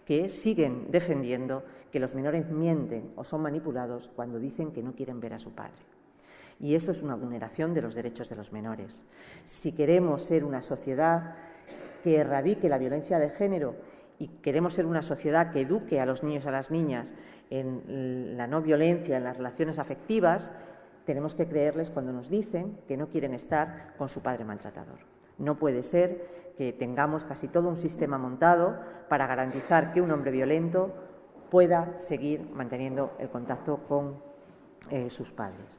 que siguen defendiendo que los menores mienten o son manipulados cuando dicen que no quieren ver a su padre. Y eso es una vulneración de los derechos de los menores. Si queremos ser una sociedad que erradique la violencia de género y queremos ser una sociedad que eduque a los niños y a las niñas en la no violencia, en las relaciones afectivas, tenemos que creerles cuando nos dicen que no quieren estar con su padre maltratador. No puede ser que tengamos casi todo un sistema montado para garantizar que un hombre violento pueda seguir manteniendo el contacto con sus padres.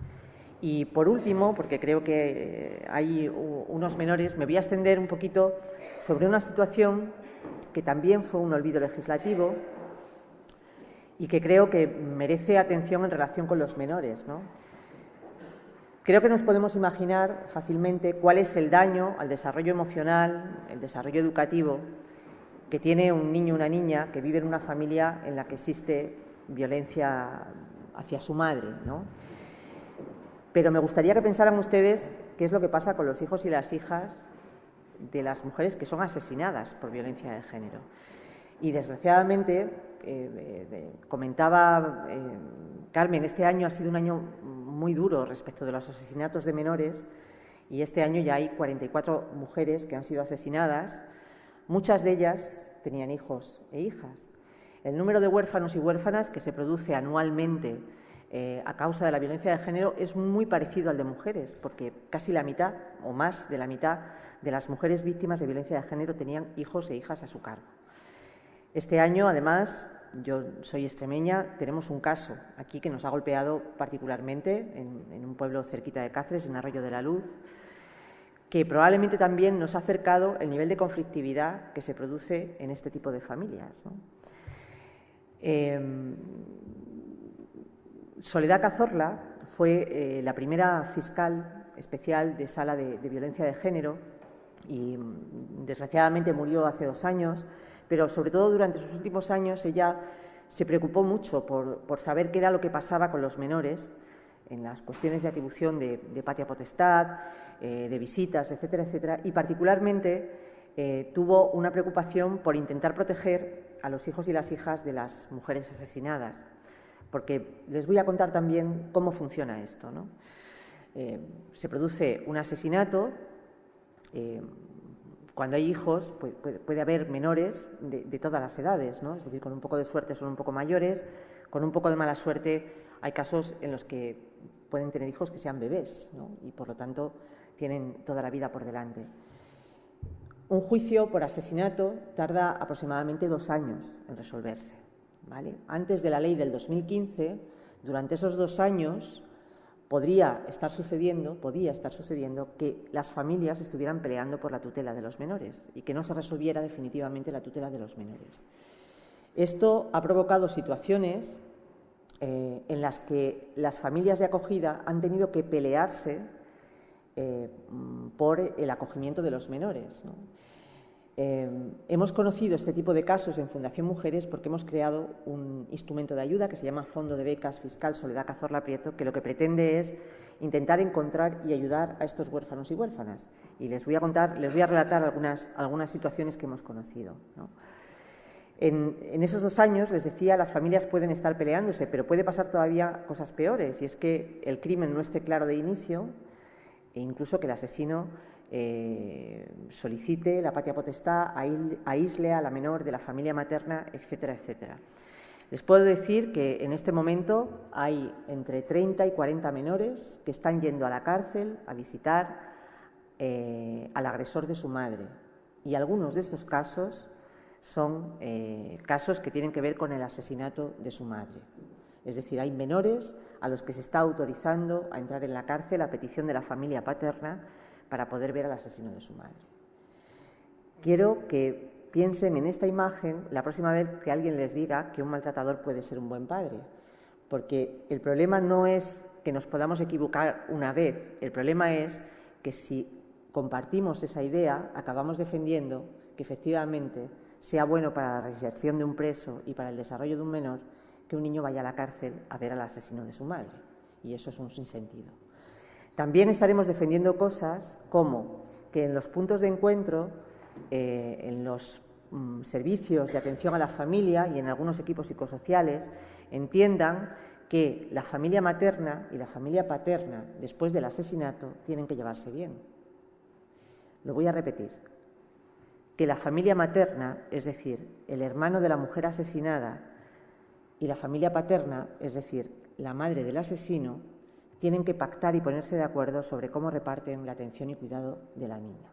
Y por último, porque creo que hay unos menores, me voy a extender un poquito sobre una situación que también fue un olvido legislativo y que creo que merece atención en relación con los menores, ¿no? Creo que nos podemos imaginar fácilmente cuál es el daño al desarrollo emocional, el desarrollo educativo que tiene un niño o una niña que vive en una familia en la que existe violencia hacia su madre, ¿no? Pero me gustaría que pensaran ustedes qué es lo que pasa con los hijos y las hijas de las mujeres que son asesinadas por violencia de género. Y, desgraciadamente, comentaba Carmen, este año ha sido un año muy duro respecto de los asesinatos de menores, y este año ya hay 44 mujeres que han sido asesinadas. Muchas de ellas tenían hijos e hijas. El número de huérfanos y huérfanas que se produce anualmente a causa de la violencia de género es muy parecido al de mujeres, porque casi la mitad o más de la mitad de las mujeres víctimas de violencia de género tenían hijos e hijas a su cargo. Este año, además, yo soy extremeña, tenemos un caso aquí que nos ha golpeado particularmente en un pueblo cerquita de Cáceres, en Arroyo de la Luz, que probablemente también nos ha acercado el nivel de conflictividad que se produce en este tipo de familias, ¿no? Soledad Cazorla fue la primera fiscal especial de Sala de Violencia de Género y, desgraciadamente, murió hace 2 años, pero sobre todo durante sus últimos años ella se preocupó mucho por saber qué era lo que pasaba con los menores en las cuestiones de atribución de patria potestad, de visitas, etcétera, etcétera, y particularmente tuvo una preocupación por intentar proteger a los hijos y las hijas de las mujeres asesinadas, porque les voy a contar también cómo funciona esto, ¿no? Se produce un asesinato. Cuando hay hijos, puede haber menores de todas las edades, ¿no? Es decir, con un poco de suerte son un poco mayores, con un poco de mala suerte hay casos en los que pueden tener hijos que sean bebés, ¿no? Y, por lo tanto, tienen toda la vida por delante. Un juicio por asesinato tarda aproximadamente 2 años en resolverse, ¿vale? Antes de la ley del 2015, durante esos 2 años, podía estar sucediendo que las familias estuvieran peleando por la tutela de los menores y que no se resolviera definitivamente la tutela de los menores. Esto ha provocado situaciones en las que las familias de acogida han tenido que pelearse por el acogimiento de los menores, ¿no? Hemos conocido este tipo de casos en Fundación Mujeres porque hemos creado un instrumento de ayuda que se llama Fondo de Becas Fiscal Soledad Cazorla Prieto, que lo que pretende es intentar encontrar y ayudar a estos huérfanos y huérfanas. Y les voy a relatar algunas situaciones que hemos conocido, ¿no? En esos 2 años, les decía, las familias pueden estar peleándose, pero puede pasar todavía cosas peores, y es que el crimen no esté claro de inicio e incluso que el asesino solicite la patria potestad, aísle a la menor de la familia materna, etcétera, etcétera. Les puedo decir que en este momento hay entre 30 y 40 menores que están yendo a la cárcel a visitar al agresor de su madre, y algunos de estos casos son casos que tienen que ver con el asesinato de su madre. Es decir, hay menores a los que se está autorizando a entrar en la cárcel a petición de la familia paterna para poder ver al asesino de su madre. Quiero que piensen en esta imagen la próxima vez que alguien les diga que un maltratador puede ser un buen padre, porque el problema no es que nos podamos equivocar una vez, el problema es que si compartimos esa idea, acabamos defendiendo que efectivamente sea bueno para la reinserción de un preso y para el desarrollo de un menor que un niño vaya a la cárcel a ver al asesino de su madre, y eso es un sinsentido. También estaremos defendiendo cosas como que en los puntos de encuentro, en los servicios de atención a la familia y en algunos equipos psicosociales entiendan que la familia materna y la familia paterna, después del asesinato, tienen que llevarse bien. Lo voy a repetir. Que la familia materna, es decir, el hermano de la mujer asesinada, y la familia paterna, es decir, la madre del asesino, tienen que pactar y ponerse de acuerdo sobre cómo reparten la atención y cuidado de la niña.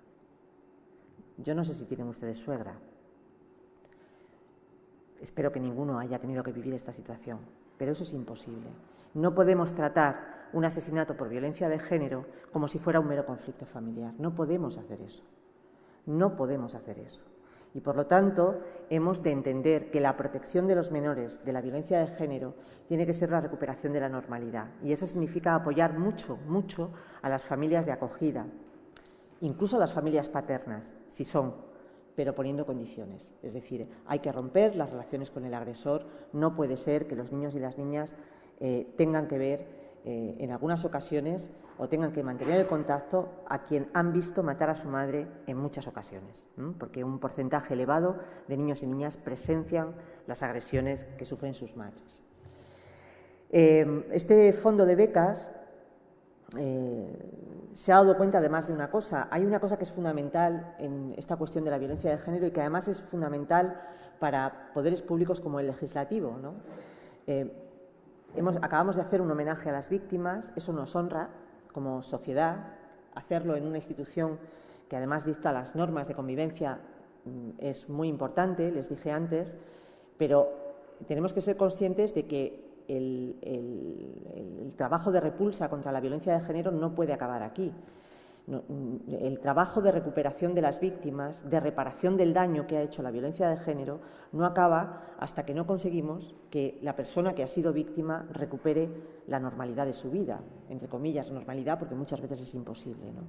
Yo no sé si tienen ustedes suegra. Espero que ninguno haya tenido que vivir esta situación, pero eso es imposible. No podemos tratar un asesinato por violencia de género como si fuera un mero conflicto familiar. No podemos hacer eso. No podemos hacer eso. Y, por lo tanto, hemos de entender que la protección de los menores de la violencia de género tiene que ser la recuperación de la normalidad. Y eso significa apoyar mucho, mucho a las familias de acogida, incluso a las familias paternas, si son, pero poniendo condiciones. Es decir, hay que romper las relaciones con el agresor. No puede ser que los niños y las niñas tengan que ver en algunas ocasiones, o tengan que mantener el contacto a quien han visto matar a su madre en muchas ocasiones, porque un porcentaje elevado de niños y niñas presencian las agresiones que sufren sus madres. Este fondo de becas se ha dado cuenta además de una cosa. Hay una cosa que es fundamental en esta cuestión de la violencia de género y que además es fundamental para poderes públicos como el legislativo, ¿no? Acabamos de hacer un homenaje a las víctimas. Eso nos honra como sociedad. Hacerlo en una institución que además dicta las normas de convivencia es muy importante, les dije antes, pero tenemos que ser conscientes de que el trabajo de repulsa contra la violencia de género no puede acabar aquí. El trabajo de recuperación de las víctimas, de reparación del daño que ha hecho la violencia de género, no acaba hasta que no conseguimos que la persona que ha sido víctima recupere la normalidad de su vida, entre comillas, normalidad, porque muchas veces es imposible, ¿no?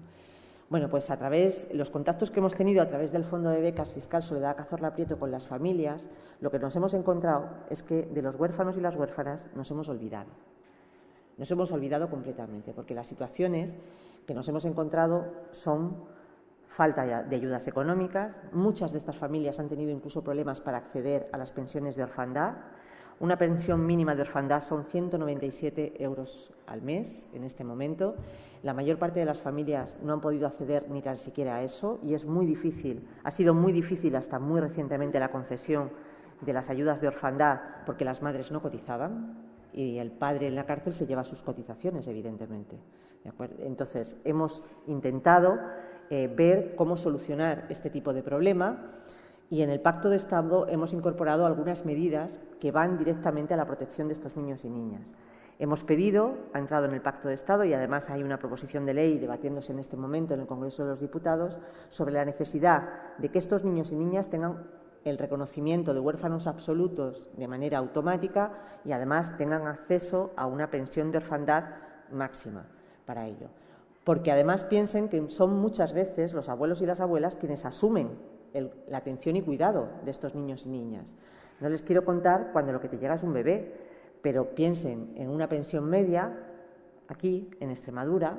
Bueno, pues a través de los contactos que hemos tenido a través del Fondo de Becas Fiscal Soledad Cazorla Prieto con las familias, lo que nos hemos encontrado es que de los huérfanos y las huérfanas nos hemos olvidado. Nos hemos olvidado completamente, porque las situaciones que nos hemos encontrado son falta de ayudas económicas. Muchas de estas familias han tenido incluso problemas para acceder a las pensiones de orfandad. Una pensión mínima de orfandad son 197 euros al mes en este momento. La mayor parte de las familias no han podido acceder ni tan siquiera a eso y es muy difícil, ha sido muy difícil hasta muy recientemente la concesión de las ayudas de orfandad porque las madres no cotizaban y el padre en la cárcel se lleva sus cotizaciones, evidentemente. ¿De acuerdo? Entonces, hemos intentado ver cómo solucionar este tipo de problema y en el Pacto de Estado hemos incorporado algunas medidas que van directamente a la protección de estos niños y niñas. Hemos pedido, ha entrado en el Pacto de Estado y además hay una proposición de ley debatiéndose en este momento en el Congreso de los Diputados sobre la necesidad de que estos niños y niñas tengan el reconocimiento de huérfanos absolutos de manera automática y además tengan acceso a una pensión de orfandad máxima para ello. Porque además piensen que son muchas veces los abuelos y las abuelas quienes asumen la atención y cuidado de estos niños y niñas. No les quiero contar cuando lo que te llega es un bebé, pero piensen en una pensión media, aquí, en Extremadura,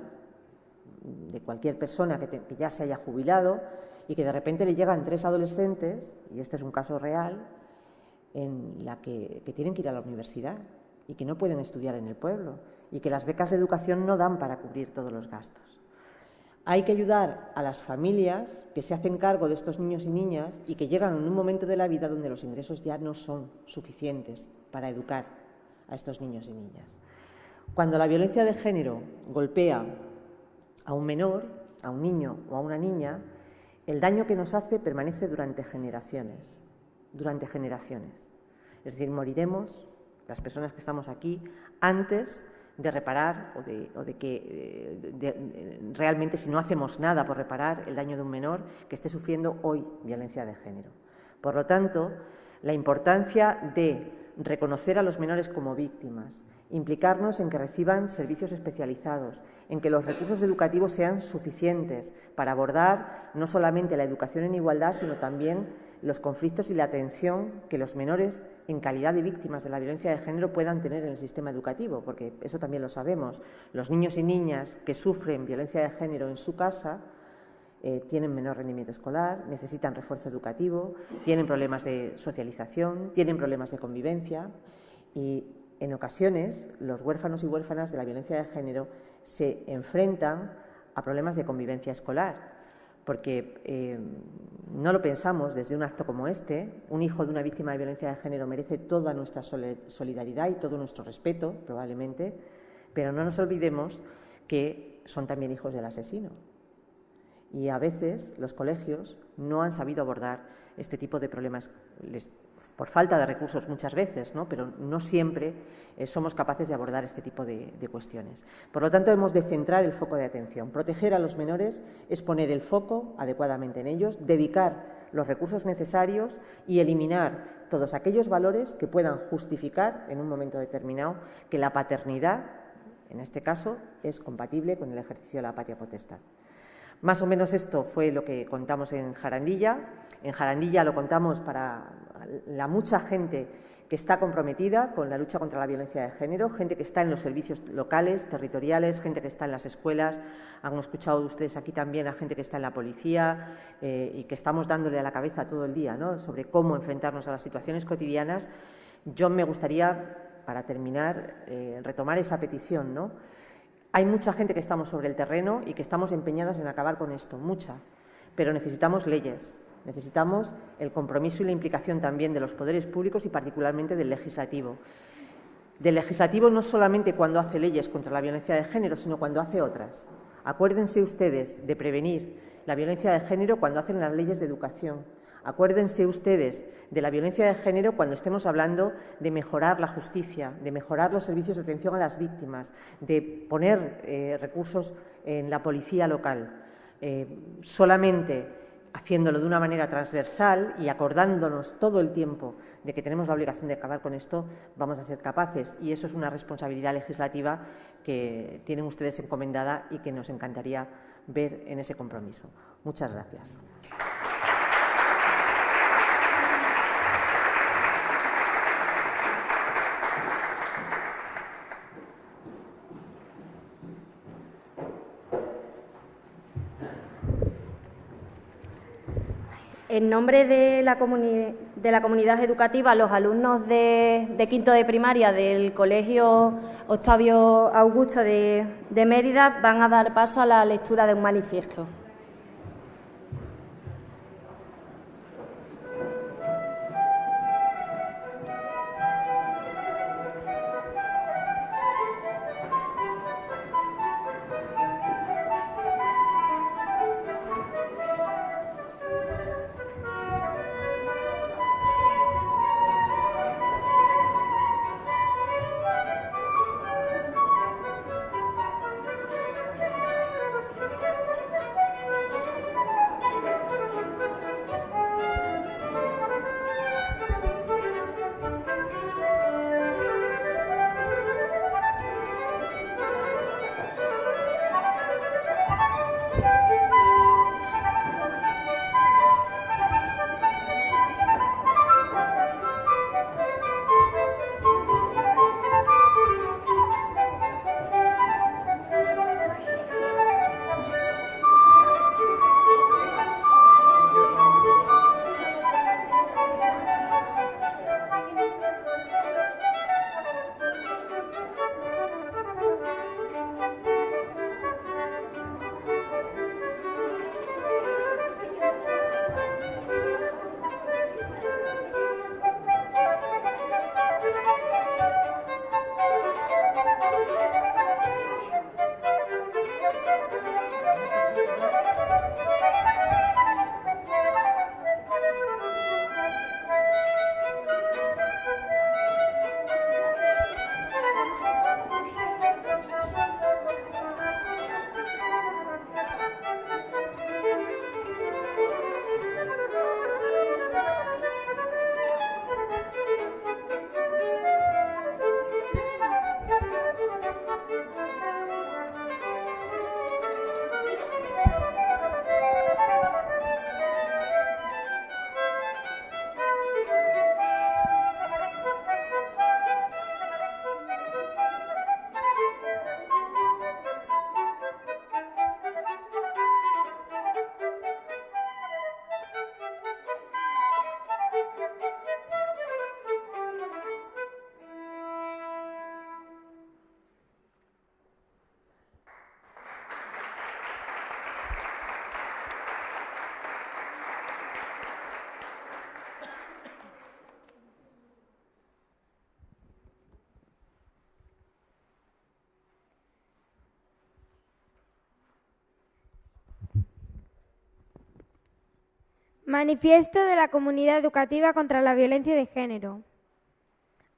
de cualquier persona que ya se haya jubilado y que de repente le llegan 3 adolescentes, y este es un caso real, en la que tienen que ir a la universidad y que no pueden estudiar en el pueblo y que las becas de educación no dan para cubrir todos los gastos. Hay que ayudar a las familias que se hacen cargo de estos niños y niñas y que llegan en un momento de la vida donde los ingresos ya no son suficientes para educar a estos niños y niñas. Cuando la violencia de género golpea a un menor, a un niño o a una niña, el daño que nos hace permanece durante generaciones. Es decir, moriremos, las personas que estamos aquí, antes de reparar o de que realmente, si no hacemos nada por reparar el daño de un menor que esté sufriendo hoy violencia de género. Por lo tanto, la importancia de reconocer a los menores como víctimas, implicarnos en que reciban servicios especializados, en que los recursos educativos sean suficientes para abordar no solamente la educación en igualdad, sino también los conflictos y la atención que los menores, en calidad de víctimas de la violencia de género, puedan tener en el sistema educativo, porque eso también lo sabemos. Los niños y niñas que sufren violencia de género en su casa tienen menor rendimiento escolar, necesitan refuerzo educativo, tienen problemas de socialización, tienen problemas de convivencia y, en ocasiones, los huérfanos y huérfanas de la violencia de género se enfrentan a problemas de convivencia escolar, porque no lo pensamos desde un acto como este. Un hijo de una víctima de violencia de género merece toda nuestra solidaridad y todo nuestro respeto, probablemente, pero no nos olvidemos que son también hijos del asesino. Y a veces los colegios no han sabido abordar este tipo de problemas, por falta de recursos muchas veces, ¿no? Pero no siempre somos capaces de abordar este tipo de cuestiones. Por lo tanto, hemos de centrar el foco de atención. Proteger a los menores es poner el foco adecuadamente en ellos, dedicar los recursos necesarios y eliminar todos aquellos valores que puedan justificar en un momento determinado que la paternidad, en este caso, es compatible con el ejercicio de la patria potestad. Más o menos esto fue lo que contamos en Jarandilla. En Jarandilla lo contamos para la mucha gente que está comprometida con la lucha contra la violencia de género, gente que está en los servicios locales, territoriales, gente que está en las escuelas. Han escuchado ustedes aquí también a gente que está en la policía y que estamos dándole a la cabeza todo el día, ¿no?, sobre cómo enfrentarnos a las situaciones cotidianas. Yo me gustaría, para terminar, retomar esa petición, ¿no? Hay mucha gente que estamos sobre el terreno y que estamos empeñadas en acabar con esto, mucha, pero necesitamos leyes. Necesitamos el compromiso y la implicación también de los poderes públicos y particularmente del legislativo. Del legislativo no solamente cuando hace leyes contra la violencia de género, sino cuando hace otras. Acuérdense ustedes de prevenir la violencia de género cuando hacen las leyes de educación. Acuérdense ustedes de la violencia de género cuando estemos hablando de mejorar la justicia, de mejorar los servicios de atención a las víctimas, de poner recursos en la policía local. Solamente haciéndolo de una manera transversal y acordándonos todo el tiempo de que tenemos la obligación de acabar con esto, vamos a ser capaces. Y eso es una responsabilidad legislativa que tienen ustedes encomendada y que nos encantaría ver en ese compromiso. Muchas gracias. En nombre de la comunidad educativa, los alumnos de quinto de primaria del Colegio Octavio Augusto de Mérida van a dar paso a la lectura de un manifiesto. Manifiesto de la Comunidad Educativa contra la Violencia de Género.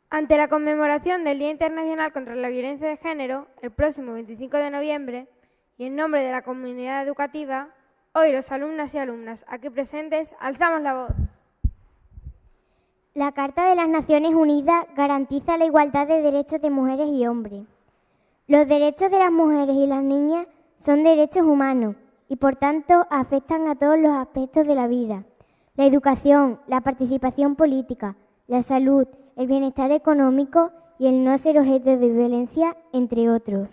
Ante la conmemoración del Día Internacional contra la Violencia de Género, el próximo 25 de noviembre, y en nombre de la comunidad educativa, hoy los alumnas y alumnas aquí presentes alzamos la voz. La Carta de las Naciones Unidas garantiza la igualdad de derechos de mujeres y hombres. Los derechos de las mujeres y las niñas son derechos humanos y, por tanto, afectan a todos los aspectos de la vida. La educación, la participación política, la salud, el bienestar económico y el no ser objeto de violencia, entre otros.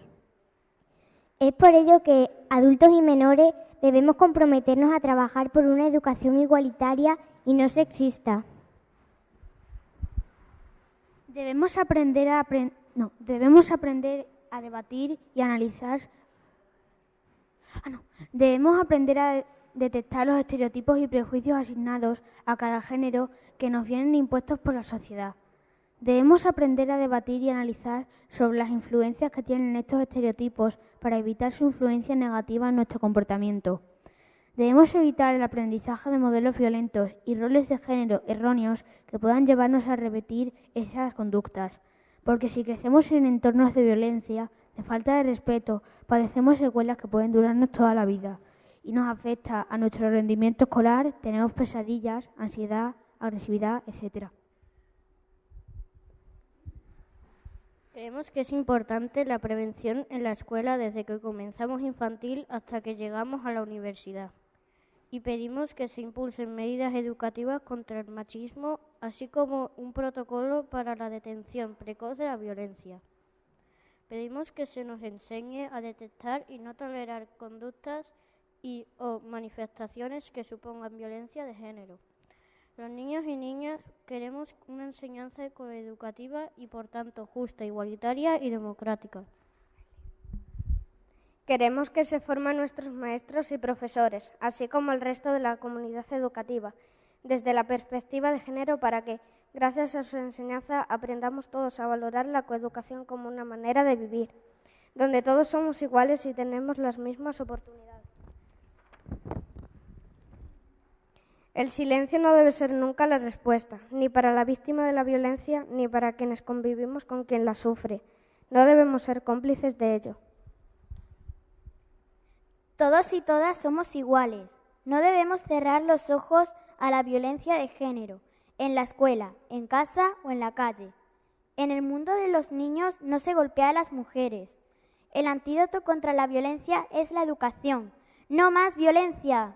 Es por ello que adultos y menores debemos comprometernos a trabajar por una educación igualitaria y no sexista. Debemos aprender a debatir y analizar. Debemos aprender a detectar los estereotipos y prejuicios asignados a cada género que nos vienen impuestos por la sociedad. Debemos aprender a debatir y analizar sobre las influencias que tienen estos estereotipos para evitar su influencia negativa en nuestro comportamiento. Debemos evitar el aprendizaje de modelos violentos y roles de género erróneos que puedan llevarnos a repetir esas conductas, porque si crecemos en entornos de violencia, de falta de respeto, padecemos secuelas que pueden durarnos toda la vida y nos afecta a nuestro rendimiento escolar, tenemos pesadillas, ansiedad, agresividad, etc. Creemos que es importante la prevención en la escuela desde que comenzamos infantil hasta que llegamos a la universidad. Y pedimos que se impulsen medidas educativas contra el machismo, así como un protocolo para la detención precoz de la violencia. Pedimos que se nos enseñe a detectar y no tolerar conductas o manifestaciones que supongan violencia de género. Los niños y niñas queremos una enseñanza coeducativa y, por tanto, justa, igualitaria y democrática. Queremos que se formen nuestros maestros y profesores, así como el resto de la comunidad educativa, desde la perspectiva de género para que, gracias a su enseñanza, aprendamos todos a valorar la coeducación como una manera de vivir, donde todos somos iguales y tenemos las mismas oportunidades. El silencio no debe ser nunca la respuesta, ni para la víctima de la violencia, ni para quienes convivimos con quien la sufre. No debemos ser cómplices de ello. Todos y todas somos iguales. No debemos cerrar los ojos a la violencia de género, en la escuela, en casa o en la calle. En el mundo de los niños no se golpea a las mujeres. El antídoto contra la violencia es la educación. ¡No más violencia!